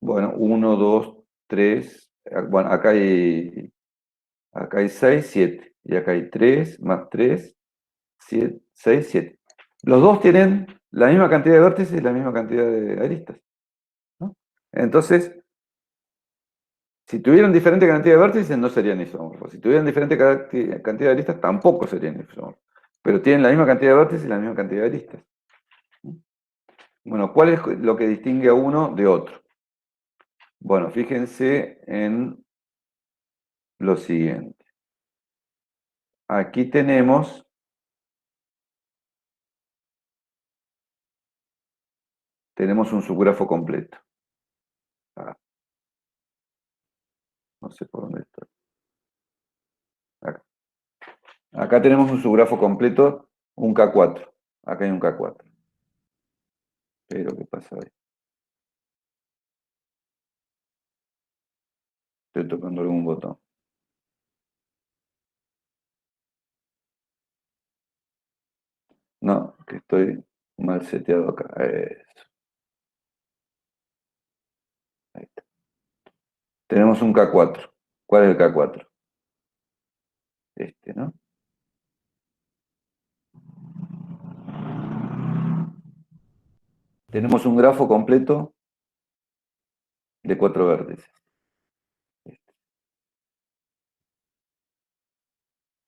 Bueno, 1, 2, 3, bueno, acá hay 6, 7. Y acá hay 3, más 3, 7, 6, 7. Los dos tienen la misma cantidad de vértices y la misma cantidad de aristas, ¿no? Entonces, si tuvieran diferente cantidad de vértices, no serían isomorfos. Si tuvieran diferente cantidad de aristas, tampoco serían isomorfos. Pero tienen la misma cantidad de vértices y la misma cantidad de aristas. Bueno, ¿cuál es lo que distingue a uno de otro? Bueno, fíjense en lo siguiente. Aquí tenemos un subgrafo completo. Ah, no sé por dónde está. Acá. Acá tenemos un subgrafo completo, un K4. Acá hay un K4. Pero, ¿qué pasa ahí? Estoy tocando algún botón. No, que estoy mal seteado acá. Eso. Ahí está. Tenemos un K4. ¿Cuál es el K4? Este, ¿no? Tenemos un grafo completo de 4 vértices. Este,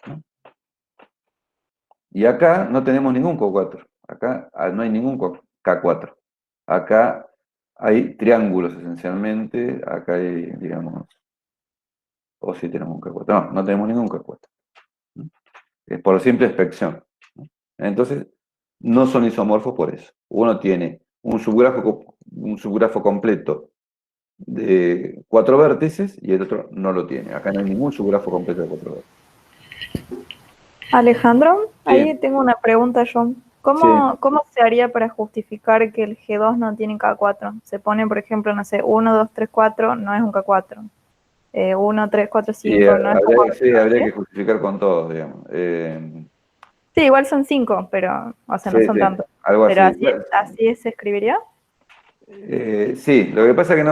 ¿no? Y acá no tenemos ningún K4. Acá no hay ningún K4. Acá hay triángulos esencialmente. Acá hay, digamos, o si tenemos un K4. No, no tenemos ningún K4. ¿No? Es por simple inspección, ¿no? Entonces, no son isomorfos por eso. Uno tiene un subgrafo completo de 4 vértices y el otro no lo tiene. Acá no hay ningún subgrafo completo de 4 vértices. Alejandro, Sí, ahí tengo una pregunta yo. sí. ¿Cómo se haría para justificar que el G2 no tiene K4? Se pone, por ejemplo, no sé, 1, 2, 3, 4, no es un K4. 1, 3, 4, Sí, 5, no es un K4. habría ¿Sí? que justificar con todos, digamos. Sí, igual son 5, pero, o sea, no Sí, son sí, tantos. algo Pero así. así se escribiría. Sí, lo que pasa es que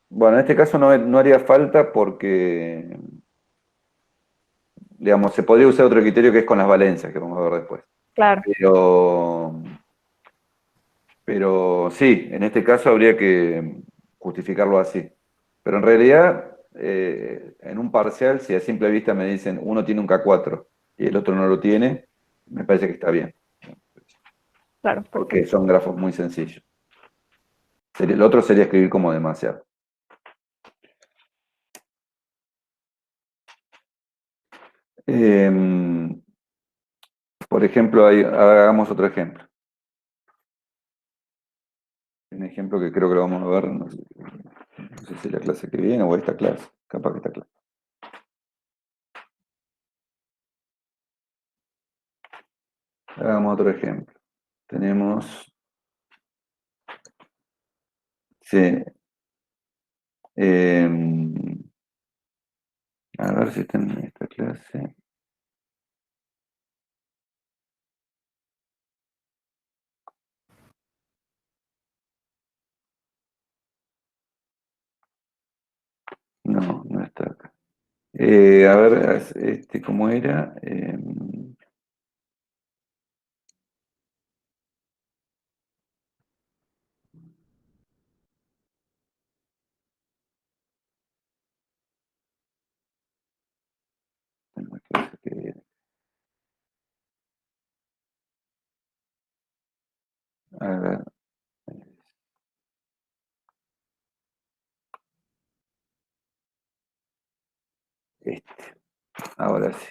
bueno, en este caso no haría falta porque, digamos, se podría usar otro criterio que es con las valencias, que vamos a ver después. Claro. Pero Pero sí, en este caso habría que justificarlo así. Pero en realidad, en un parcial, si a simple vista me dicen uno tiene un K4 y el otro no lo tiene, me parece que está bien, Claro, porque perfecto. son grafos muy sencillos. El otro sería escribir como demasiado. Por ejemplo, hagamos otro ejemplo. Un ejemplo que creo que lo vamos a ver, no sé si la clase que viene o esta clase, capaz que esta clase. Hagamos otro ejemplo. Tenemos, sí, a ver si está en esta clase. No, no está acá. A ver, ¿cómo era? En la clase que viene. A ver, este. Ahora sí.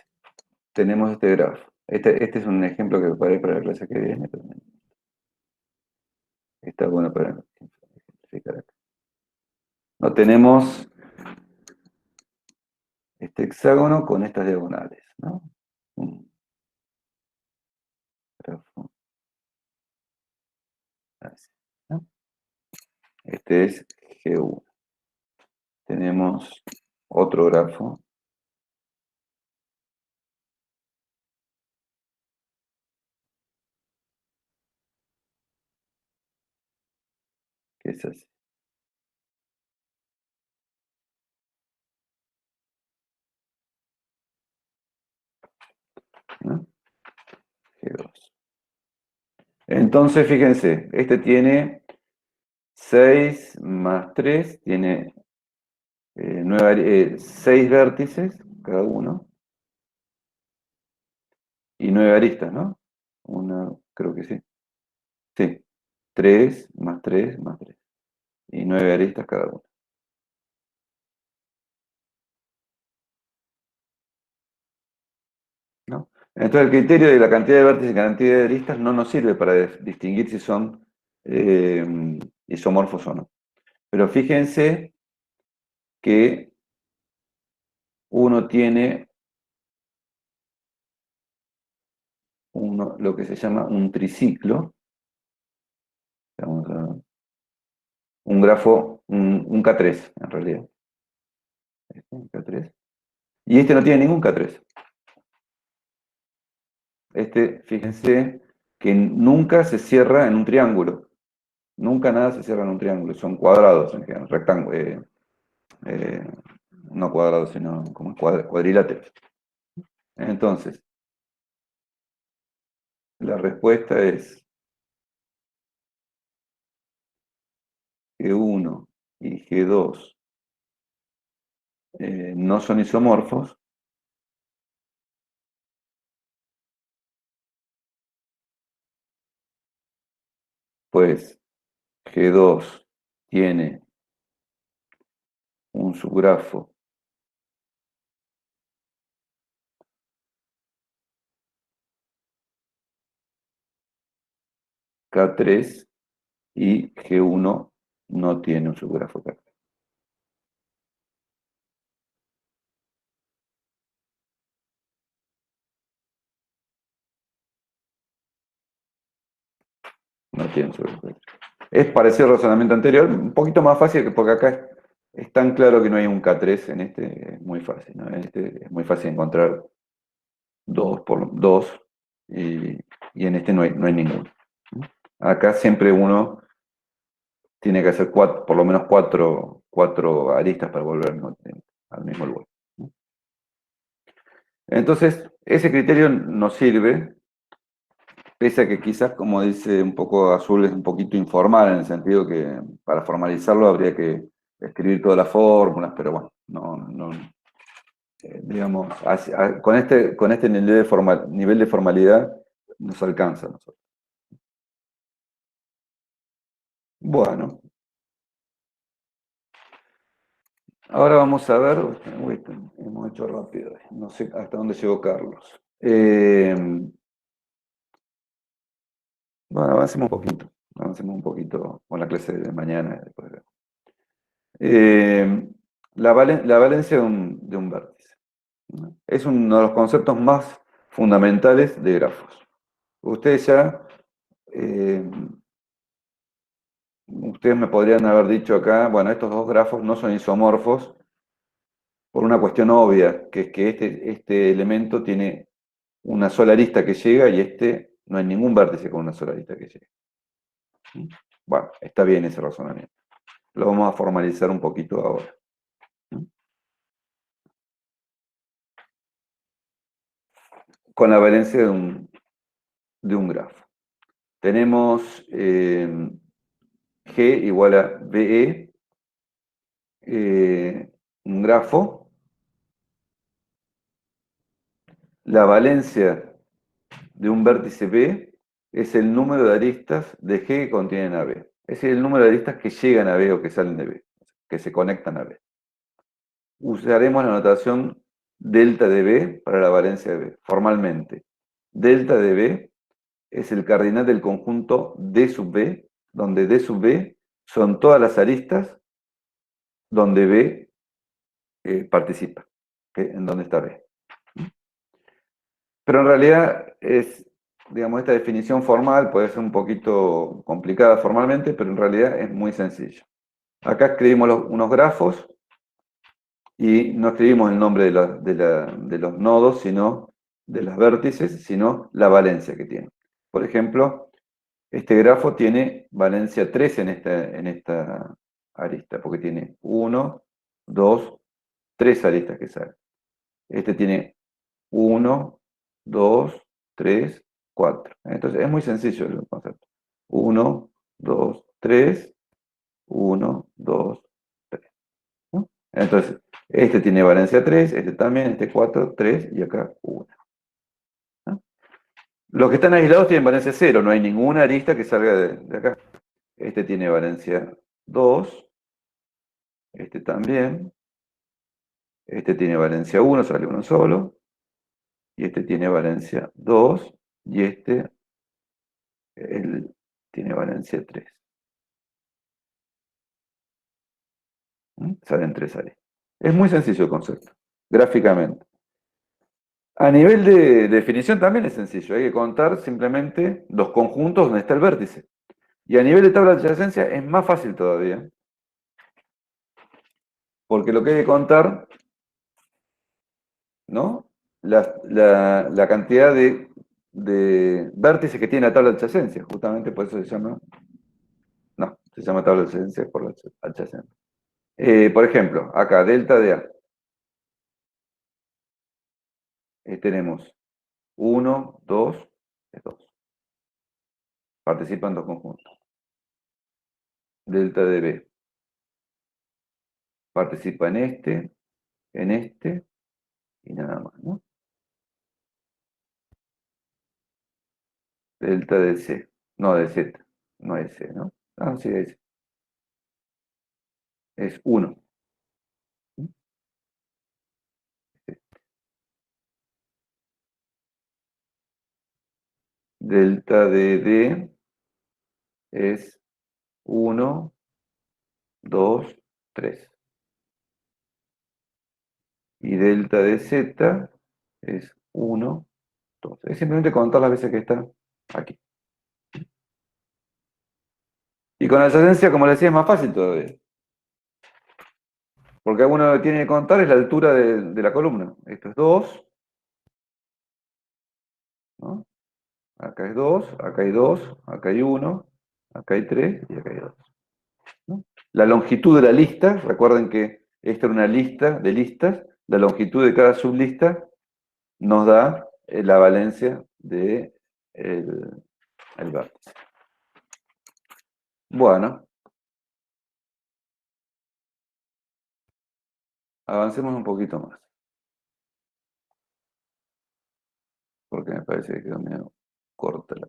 Tenemos este grafo. Este es un ejemplo que preparé para la clase que viene, pero está bueno para ejemplificar acá. No tenemos este hexágono con estas diagonales, ¿no? Un grafo así, ¿no? Este es G1. Tenemos otro grafo que es así, ¿no? G2. Entonces, fíjense, este tiene 6 más 3, tiene 6 vértices cada uno y 9 aristas, ¿no? Una, creo que sí. Sí, 3 más 3 más 3 y 9 aristas cada uno, ¿no? Entonces el criterio de la cantidad de vértices y cantidad de aristas no nos sirve para distinguir si son eh, isomorfos o no. Pero fíjense que uno tiene lo que se llama un triciclo, vamos a ver, un grafo, un K3 en realidad. Un K3. Y este no tiene ningún K3. Este, fíjense que nunca se cierra en un triángulo. Nunca nada se cierra en un triángulo. Son cuadrados en general, rectángulos. No cuadrados, sino como cuadriláteros. Entonces, la respuesta es G1 y G2 no son isomorfos, pues G2 tiene un subgrafo K3 y G1 no tiene un subgrafo K3. No tiene un subgrafo K3. Es parecido al razonamiento anterior, un poquito más fácil, porque acá es tan claro que no hay un K3 en este, es muy fácil, ¿no? En este es muy fácil encontrar 2 por 2 y en este no hay ninguno, ¿no? Acá siempre uno tiene que hacer por lo menos cuatro aristas para volver al mismo lugar, ¿no? Entonces, ese criterio nos sirve, Pese a que quizás, como dice un poco Azul, es un poquito informal en el sentido que para formalizarlo habría que escribir todas las fórmulas, pero bueno, digamos, con este nivel de formalidad nos alcanza a nosotros. Bueno, ahora vamos a ver, uy, hemos hecho rápido, no sé hasta dónde llegó Carlos. Bueno, avancemos un poquito con la clase de mañana. Después la valencia de un vértice, ¿no? Es uno de los conceptos más fundamentales de grafos. Ustedes ya, ustedes me podrían haber dicho acá, bueno, estos dos grafos no son isomorfos por una cuestión obvia, que es que este elemento tiene una sola arista que llega y no hay ningún vértice con una sola arista que llegue. Bueno, está bien ese razonamiento. Lo vamos a formalizar un poquito ahora. Con la valencia de un grafo. Tenemos G igual a BE, un grafo. La valencia de un vértice B es el número de aristas de G que contienen a B. Es decir, el número de aristas que llegan a B o que salen de B, que se conectan a B. Usaremos la notación delta de B para la valencia de B, formalmente. Delta de B es el cardinal del conjunto D sub B, donde D sub B son todas las aristas donde B participa, en donde está B. Pero en realidad digamos, esta definición formal puede ser un poquito complicada formalmente, pero en realidad es muy sencillo. Acá escribimos unos grafos y no escribimos el nombre de los nodos, sino de los vértices, sino la valencia que tiene. Por ejemplo, este grafo tiene valencia 3 en esta arista, porque tiene 1, 2, 3 aristas que salen. Este tiene 1, 2, 3, 4. Entonces es muy sencillo el concepto. 1, 2, 3, 1, 2, 3. ¿No? Entonces, este tiene valencia 3, este también, este 4, 3 y acá 1. ¿No? Los que están aislados tienen valencia 0, no hay ninguna arista que salga de acá. Este tiene valencia 2, este también, este tiene valencia 1, sale uno solo, y este tiene valencia 2, y él tiene valencia 3. Salen 3 áreas. Es muy sencillo el concepto, gráficamente. A nivel de definición también es sencillo, hay que contar simplemente los conjuntos donde está el vértice. Y a nivel de tabla de adyacencia es más fácil todavía, porque lo que hay que contar, ¿no? La cantidad de vértices que tiene la tabla de adyacencia, justamente por eso se llama tabla de adyacencia por la adyacencia. Por ejemplo, acá, delta de A. Tenemos 1, 2, 2. Participan dos conjuntos. Delta de B. Participa en este y nada más, ¿no? Delta de C. No, de Z. No es C, ¿no? Ah, sí, es 1. Delta de D es 1, 2, 3. Y delta de Z es 1, 2. Es simplemente contar las veces que está aquí. Y con la adyacencia, como le decía, es más fácil todavía. Porque uno lo que tiene que contar es la altura de la columna. Esto es 2. ¿No? Acá es 2, acá hay 2, acá hay 1, acá hay 3 y acá hay 2. ¿No? La longitud de la lista, recuerden que esta era una lista de listas, la longitud de cada sublista nos da la valencia de el vértice. Bueno, avancemos un poquito más, porque me parece que quedó medio corta la...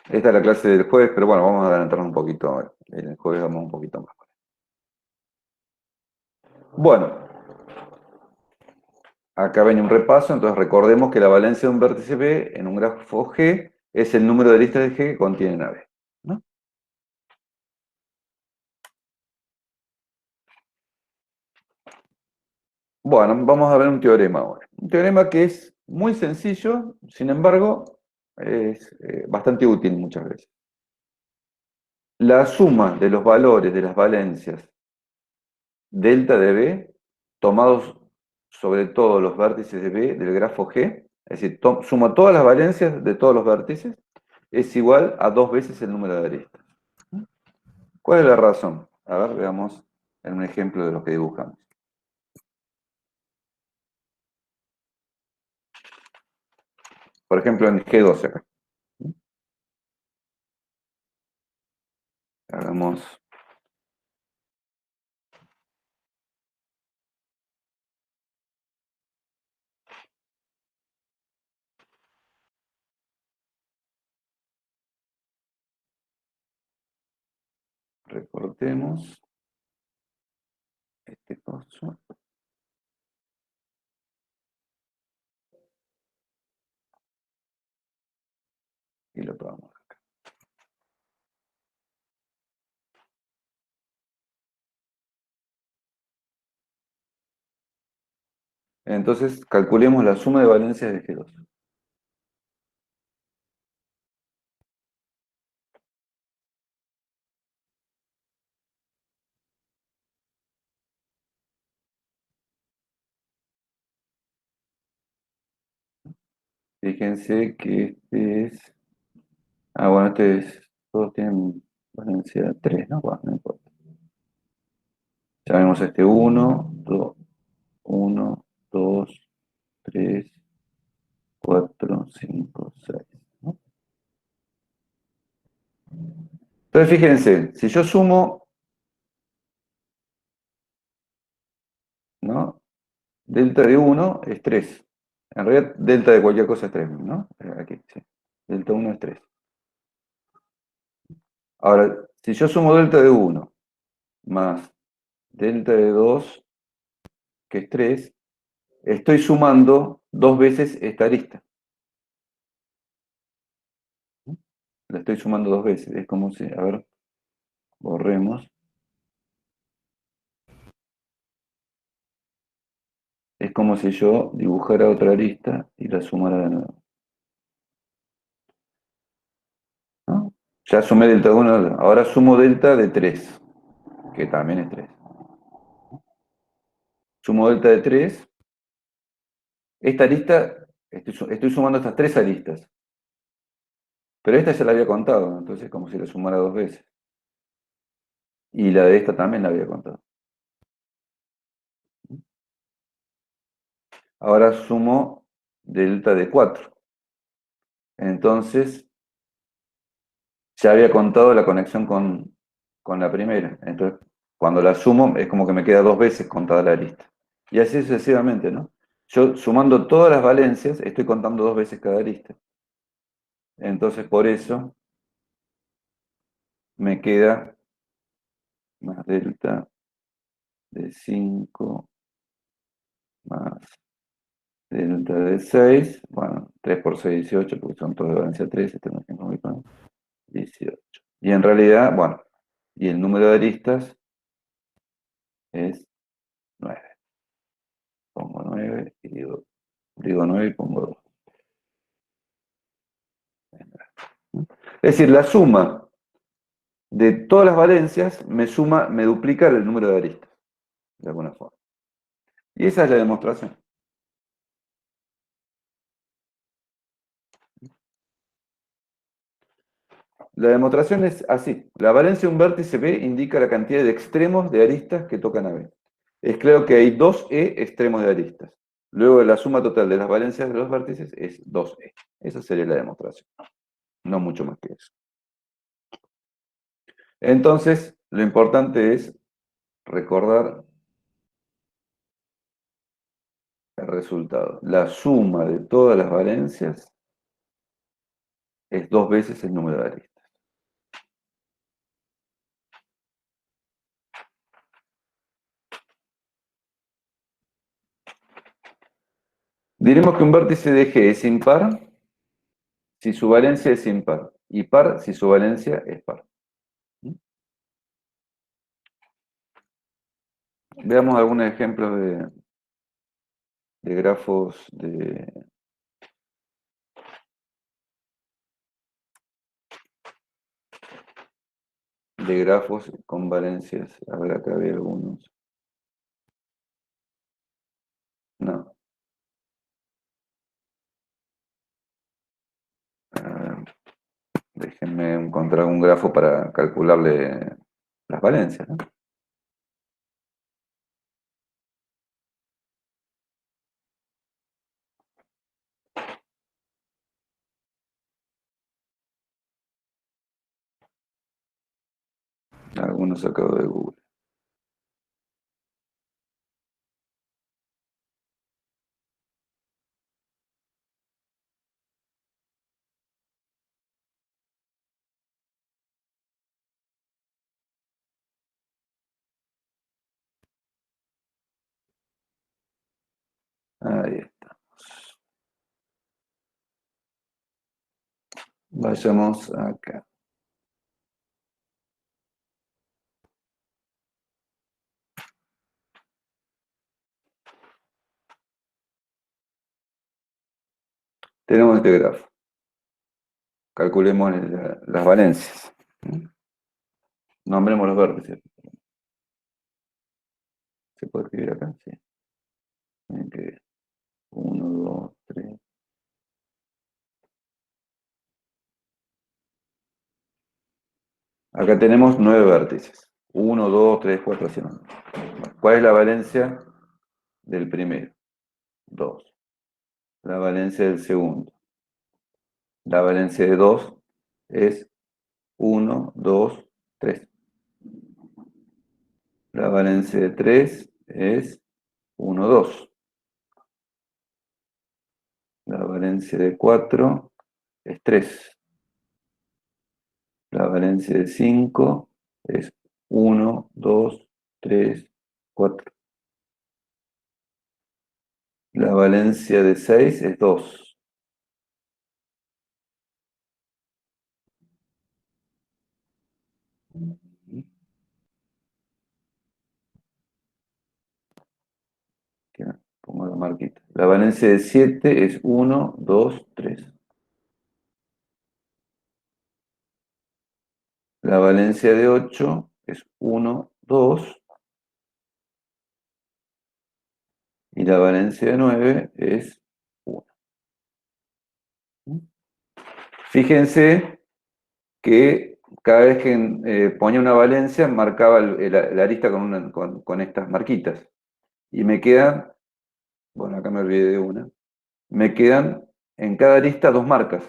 Esta es la clase del jueves, pero bueno, vamos a adelantarnos un poquito ahora. El jueves vamos un poquito más. Bueno, acá viene un repaso, entonces recordemos que la valencia de un vértice B en un grafo G es el número de aristas de G que contienen a B, ¿no? Bueno, vamos a ver un teorema ahora. Un teorema que es muy sencillo, sin embargo, es bastante útil muchas veces. La suma de los valores de las valencias delta de B, tomados sobre todos los vértices de B del grafo G, es decir, suma todas las valencias de todos los vértices, es igual a 2 veces el número de aristas. ¿Cuál es la razón? A ver, veamos en un ejemplo de lo que dibujamos. Por ejemplo, en G12 acá. Hagamos... Recortemos este coso. Y lo pegamos acá. Entonces, calculemos la suma de valencias de G2. Fíjense que este es... Ah, bueno, este es... Todos tienen valencia 3, ¿no? Bueno, no importa. Ya vemos este 1, 2, 1, 2, 3, 4, 5, 6. ¿No? Entonces, fíjense, si yo sumo, ¿no? Delta de 1 es 3. En realidad, delta de cualquier cosa es 3, ¿no? Aquí, sí. Delta 1 es 3. Ahora, si yo sumo delta de 1 más delta de 2, que es 3, estoy sumando 2 veces esta arista. La estoy sumando 2 veces. Es como si, a ver, borremos. Es como si yo dibujara otra arista y la sumara de nuevo, ¿no? Ya sumé delta de 1, ahora sumo delta de 3, que también es 3. Sumo delta de 3. Esta arista, estoy sumando estas 3 aristas. Pero esta ya la había contado, entonces es como si la sumara 2 veces. Y la de esta también la había contado. Ahora sumo delta de 4. Entonces, ya había contado la conexión con la primera. Entonces, cuando la sumo, es como que me queda 2 veces contada la arista. Y así sucesivamente, ¿no? Yo sumando todas las valencias, estoy contando 2 veces cada arista. Entonces, por eso, me queda más delta de 5 más delta de 6. Bueno, 3 por 6, 18, porque son todas de valencia 3, este no tengo que poner 18. Y en realidad, bueno, y el número de aristas es 9. Pongo 9 y digo 9 y pongo 2. Es decir, la suma de todas las valencias me duplica el número de aristas, de alguna forma. Y esa es la demostración. La demostración es así. La valencia de un vértice B indica la cantidad de extremos de aristas que tocan a B. Es claro que hay 2E extremos de aristas. Luego la suma total de las valencias de los vértices es 2E. Esa sería la demostración. No mucho más que eso. Entonces, lo importante es recordar el resultado. La suma de todas las valencias es 2 veces el número de aristas. Diremos que un vértice de G es impar si su valencia es impar, y par si su valencia es par. Veamos algunos ejemplos de grafos de grafos con valencias. A ver, acá había algunos. No. A ver, déjenme encontrar un grafo para calcularle las valencias, ¿no? Algunos sacados de Google. Ahí estamos. Vayamos acá. Tenemos este grafo. Calculemos las valencias. Nombremos los vértices. ¿Se puede escribir acá? Sí. Tienen que 1, 2, 3. Acá tenemos 9 vértices. 1, 2, 3, 4, 5. ¿Cuál es la valencia del primero? 2. La valencia del segundo. La valencia de 2 es 1, 2, 3. La valencia de 3 es 1, 2. La valencia de 4 es 3. La valencia de 5 es 1, 2, 3, 4. La valencia de 6 es 2. Pongo la marquita. La valencia de 7 es 1, 2, 3. La valencia de 8 es 1, 2. Y la valencia de 9 es 1. Fíjense que cada vez que ponía una valencia, marcaba la arista con estas marquitas. Y me quedan, bueno, acá me olvidé de una, me quedan en cada arista 2 marcas.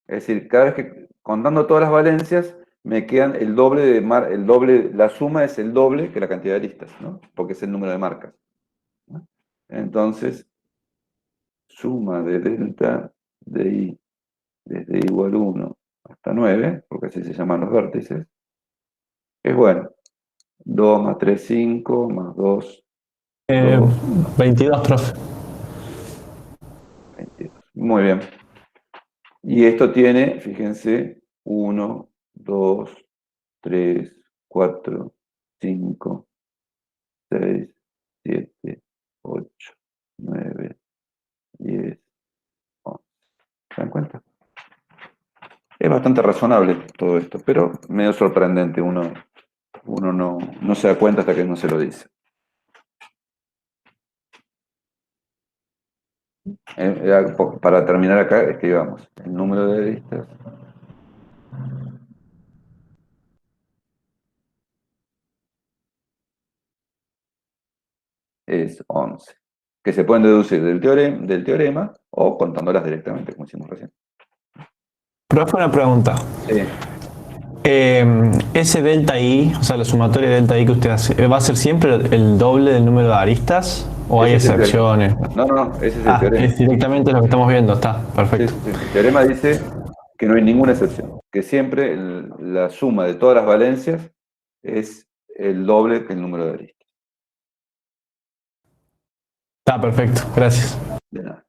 Es decir, cada vez que, contando todas las valencias, me quedan el doble la suma es el doble que la cantidad de aristas, ¿no? Porque es el número de marcas, ¿no? Entonces, suma de delta de i desde igual 1 hasta 9, porque así se llaman los vértices, es bueno. 2 más 3, 5, más 2, 22, profe. 22. Muy bien. Y esto tiene, fíjense, 1, 2, 3, 4, 5, 6, 7, 8, 9, 10, 11. ¿Se dan cuenta? Es bastante razonable todo esto, pero medio sorprendente. Uno no se da cuenta hasta que no se lo dice. Para terminar acá, escribamos el número de aristas es 11, que se pueden deducir del teorema o contándolas directamente, como hicimos recién. Profe, una pregunta. Sí. Ese delta i, o sea, la sumatoria de delta i que usted hace, ¿va a ser siempre el doble del número de aristas? ¿O hay Ese es el excepciones? No, ese es el teorema. Es directamente lo que estamos viendo, está, perfecto. Sí. El teorema dice que no hay ninguna excepción, que siempre la suma de todas las valencias es el doble que el número de aristas. Está perfecto, gracias. De nada.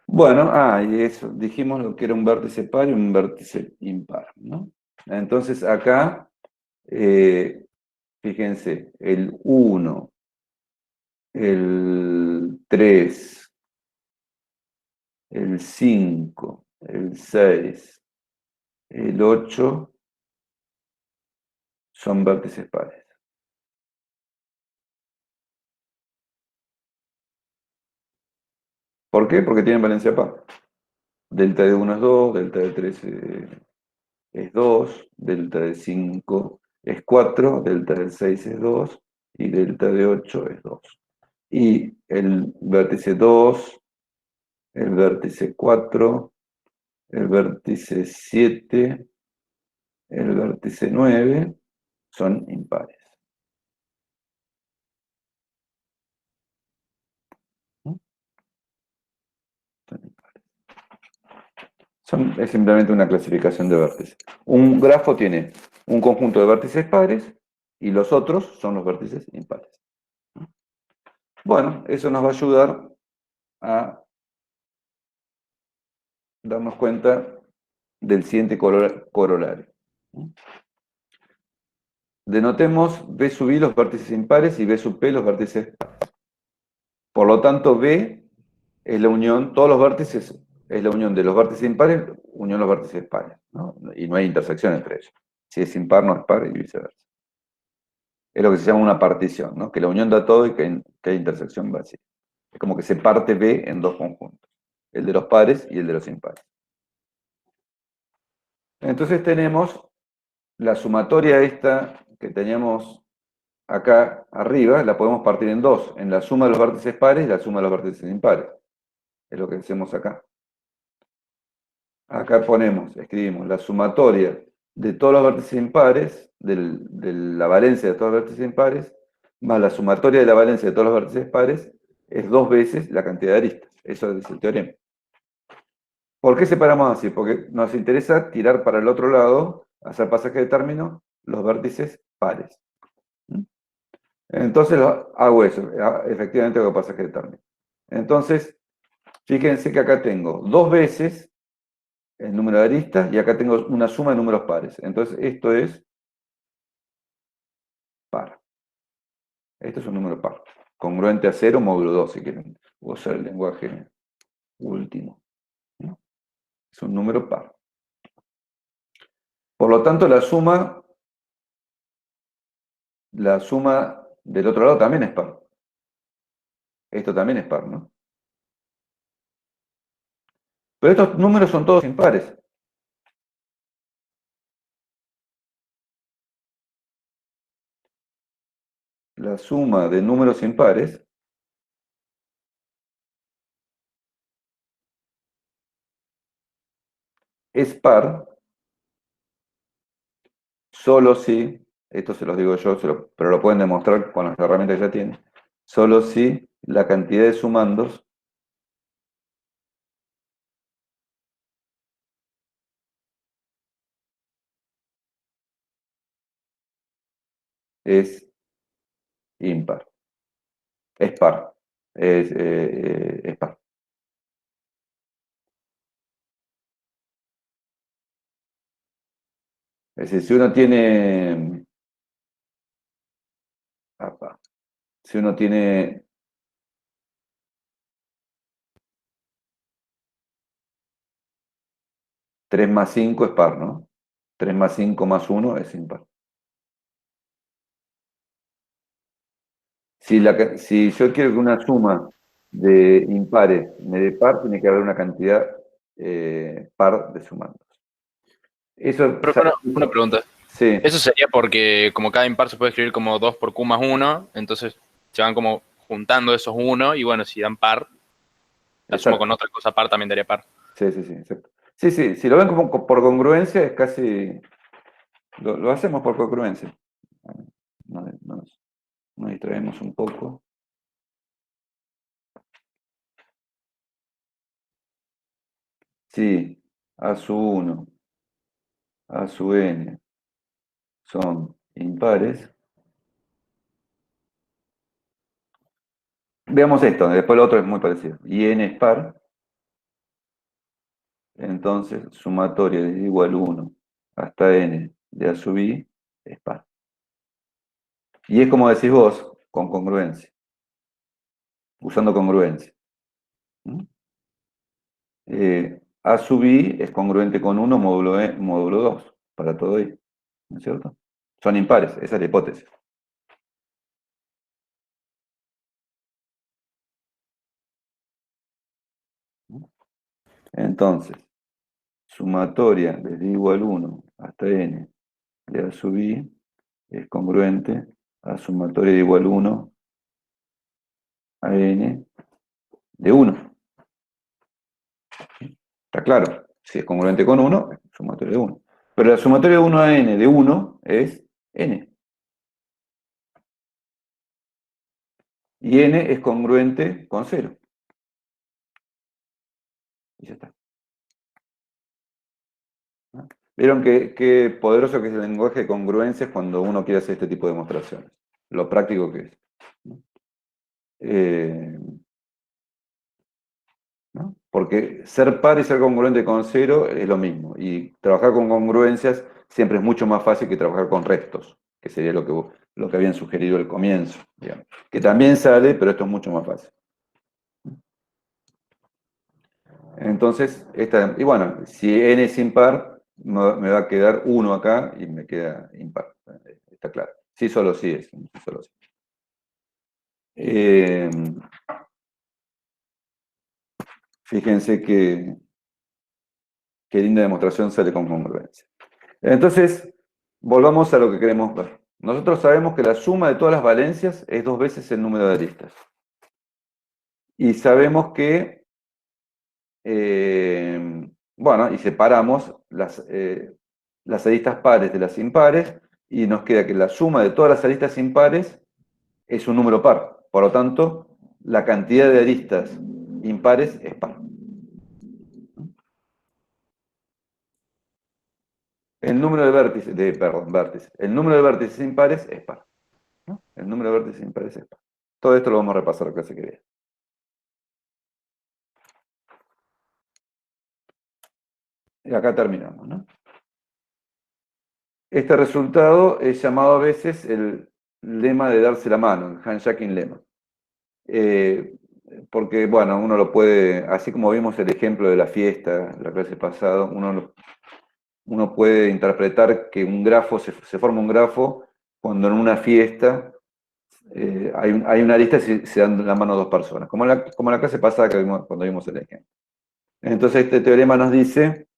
Bueno, y eso, dijimos lo que era un vértice par y un vértice impar, ¿no? Entonces acá, fíjense, el 1, el 3, el 5, el 6, el 8 son vértices pares. ¿Por qué? Porque tienen valencia par. Delta de 1 es 2, delta de 3 es 2, delta de 5 es 4, delta de 6 es 2 y delta de 8 es 2. Y el vértice 2, el vértice 4, el vértice 7, el vértice 9 son impares. Son impares. Es simplemente una clasificación de vértices. Un grafo tiene un conjunto de vértices pares y los otros son los vértices impares. Bueno, eso nos va a ayudar a darnos cuenta del siguiente corolario. Denotemos B sub I los vértices impares y B sub P los vértices pares. Por lo tanto, B es la unión, todos los vértices es la unión de los vértices impares, unión de los vértices pares, ¿no? Y no hay intersección entre ellos. Si es impar, no es par y viceversa. Es lo que se llama una partición, ¿no? Que la unión da todo y que hay intersección vacía. Es como que se parte B en dos conjuntos, el de los pares y el de los impares. Entonces tenemos la sumatoria esta que teníamos acá arriba, la podemos partir en dos, en la suma de los vértices pares y la suma de los vértices impares. Es lo que hacemos acá. Acá escribimos la sumatoria de todos los vértices impares, de la valencia de todos los vértices impares, más la sumatoria de la valencia de todos los vértices pares, es 2 veces la cantidad de aristas. Eso es el teorema. ¿Por qué separamos así? Porque nos interesa tirar para el otro lado, hacer pasaje de término, los vértices pares. Entonces hago eso, efectivamente hago pasaje de término. Entonces, fíjense que acá tengo 2 veces el número de aristas y acá tengo una suma de números pares. Entonces, esto es par. Esto es un número par. Congruente a 0, módulo 2, si quieren usar el lenguaje último. ¿No? Es un número par. Por lo tanto, la suma del otro lado también es par. Esto también es par, ¿no? Pero estos números son todos impares. La suma de números impares es par solo si, esto se los digo yo, pero lo pueden demostrar con las herramientas que ya tienen, solo si la cantidad de sumandos es impar. Es par. Es par. Es decir, si uno tiene 3 más 5 es par, ¿no? 3 más 5 más 1 es impar. Si yo quiero que una suma de impares me dé par, tiene que haber una cantidad par de sumandos. Eso, Pero una pregunta. sí, Eso sería porque como cada impar se puede escribir como 2 por Q más 1, entonces se van como juntando esos 1 y bueno, si dan par, la suma con exacto. otra cosa par también daría par. Sí, sí, sí, exacto. Sí, sí, si lo ven como por congruencia, es casi. Lo hacemos por congruencia. Nos distraemos un poco. Sí, A sub 1, A sub n son impares. Veamos esto, después lo otro es muy parecido. Y n es par, entonces sumatoria de igual 1 hasta n de A sub i es par. Y es como decís vos, con congruencia, usando congruencia. ¿Mm? A sub i es congruente con 1 módulo 2, para todo i, ¿no es cierto? Son impares, esa es la hipótesis. Entonces, sumatoria desde igual 1 hasta n de A sub i es congruente a sumatoria de igual 1 a n de 1. Está claro, si es congruente con 1, es sumatoria de 1. Pero la sumatoria de 1 a n de 1 es n. Y n es congruente con 0. Y ya está. ¿No? ¿Vieron qué poderoso que es el lenguaje de congruencias cuando uno quiere hacer este tipo de demostraciones? Lo práctico que es. Eh, ¿No? Porque ser par y ser congruente con 0 es lo mismo. Y trabajar con congruencias siempre es mucho más fácil que trabajar con restos, que sería lo que habían sugerido al comienzo, digamos. Que también sale, pero esto es mucho más fácil. Entonces, y bueno, si n es impar, me va a quedar 1 acá y me queda impar. Está claro. Sí, solo sí es. Sí, solo sí. Fíjense qué linda demostración sale con congruencia. Entonces, volvamos a lo que queremos ver. Nosotros sabemos que la suma de todas las valencias es 2 veces el número de aristas. Y sabemos que, bueno, y separamos las aristas pares de las impares, y nos queda que la suma de todas las aristas impares es un número par. Por lo tanto, la cantidad de aristas impares es par. El número de vértices, vértices. El número de vértices impares es par, ¿no? El número de vértices impares es par. Todo esto lo vamos a repasar la clase que viene. Y acá terminamos, ¿no? Este resultado es llamado a veces el lema de darse la mano, el handshaking lema. Porque, bueno, uno lo puede, así como vimos el ejemplo de la fiesta, la clase pasada, uno puede interpretar que un grafo se forma un grafo cuando en una fiesta hay una lista y se dan la mano dos personas, como la clase pasada que vimos, cuando vimos el ejemplo. Entonces este teorema nos dice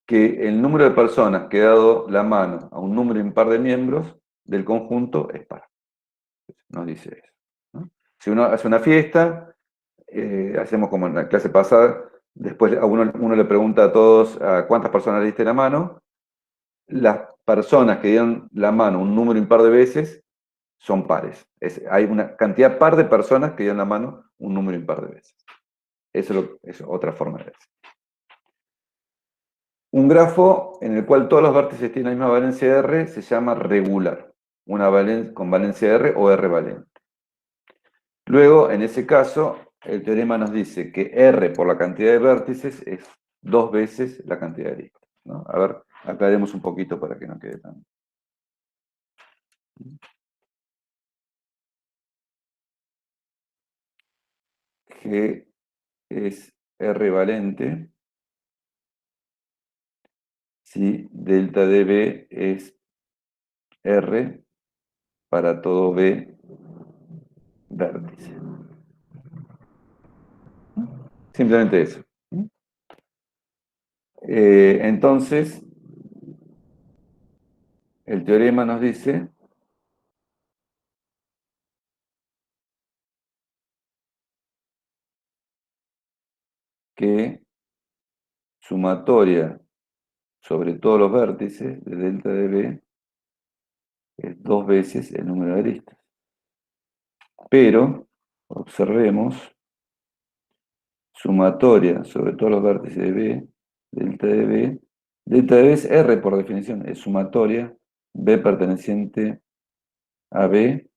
que el número de personas que ha dado la mano a un número impar de miembros del conjunto es par. Nos dice eso, ¿no? Si uno hace una fiesta, hacemos como en la clase pasada, después uno le pregunta a todos a cuántas personas le diste la mano. Las personas que dieron la mano un número impar de veces son pares. Hay una cantidad par de personas que dieron la mano un número impar de veces. Eso es otra forma de decir. Un grafo en el cual todos los vértices tienen la misma valencia de R se llama regular, con valencia de R o R valente. Luego, en ese caso, el teorema nos dice que R por la cantidad de vértices es 2 veces la cantidad de aristas, ¿no? A ver, aclaremos un poquito para que no quede tan... G es R valente si delta de B es R para todo B vértice. Simplemente eso. Entonces, el teorema nos dice que sumatoria sobre todos los vértices de delta de B es 2 veces el número de aristas. Pero, observemos, sumatoria sobre todos los vértices de B, delta de B es R por definición, es sumatoria B perteneciente a B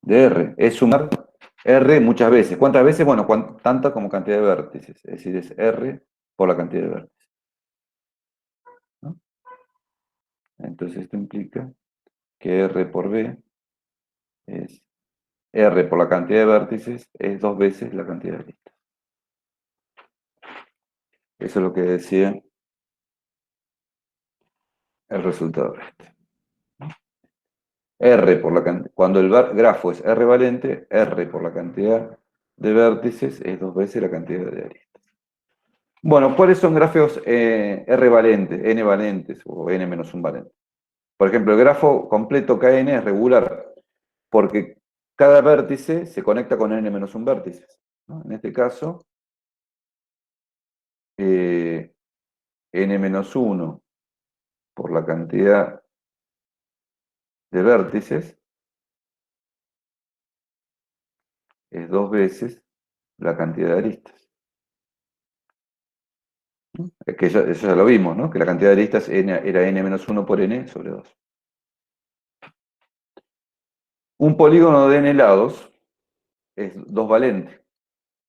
de R. Es sumar R muchas veces. ¿Cuántas veces? Bueno, tanta como cantidad de vértices. Es decir, es R por la cantidad de vértices. ¿No? Entonces esto implica que R por B es R por la cantidad de vértices es 2 veces la cantidad de aristas. Eso es lo que decía el resultado este. R por la cantidad, cuando el grafo es R valente, R por la cantidad de vértices es 2 veces la cantidad de aristas. Bueno, ¿cuáles son grafos R valentes, N valentes o N menos 1 valente? Por ejemplo, el grafo completo KN es regular porque cada vértice se conecta con N menos 1 vértices, ¿no? En este caso, N menos 1 por la cantidad de vértices es 2 veces la cantidad de aristas. Es que eso ya lo vimos, ¿no? Que la cantidad de aristas era N menos 1 por N sobre 2. Un polígono de N lados es 2 valente.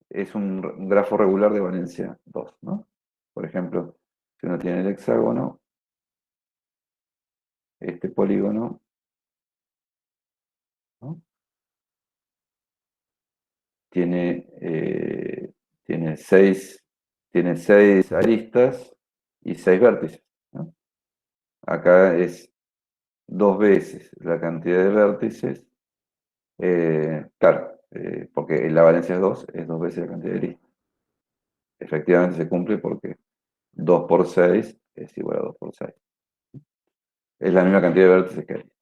Es un grafo regular de valencia 2, ¿no? Por ejemplo, si uno tiene el hexágono, este polígono, ¿no? tiene 6 aristas y 6 vértices, ¿no? Acá es 2 veces la cantidad de vértices, claro, porque la valencia es 2, es 2 veces la cantidad de aristas. Efectivamente se cumple porque 2 por 6 es igual a 2 por 6. Es la misma cantidad de vértices que aristas.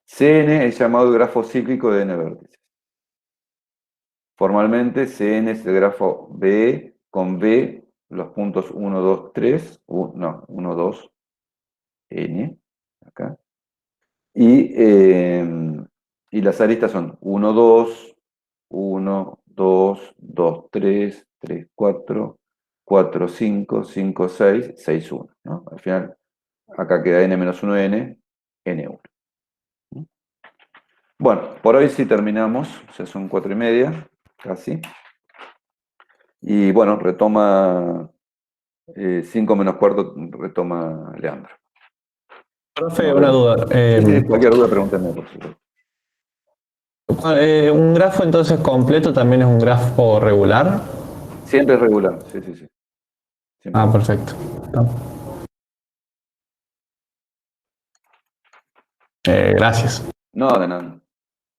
Cn es llamado el grafo cíclico de n vértices. Formalmente, Cn es el grafo B con B, los puntos 1, 2, 3, 1, 2, N, acá. Y las aristas son 1, 2, 1, 2, 2, 3, 3, 4, 4, 5, 5, 6, 6, 1, ¿no? Al final, acá queda n menos 1n, n1. Bueno, por hoy sí terminamos, ya son 4:30, casi. Y bueno, retoma 5 menos cuarto, retoma Leandro. Profe, una duda. Sí, cualquier duda, pregúntame, por supuesto. ¿Un grafo entonces completo también es un grafo regular? Siempre es regular, sí, sí, sí. Siempre. Ah, perfecto. Gracias. No, de nada.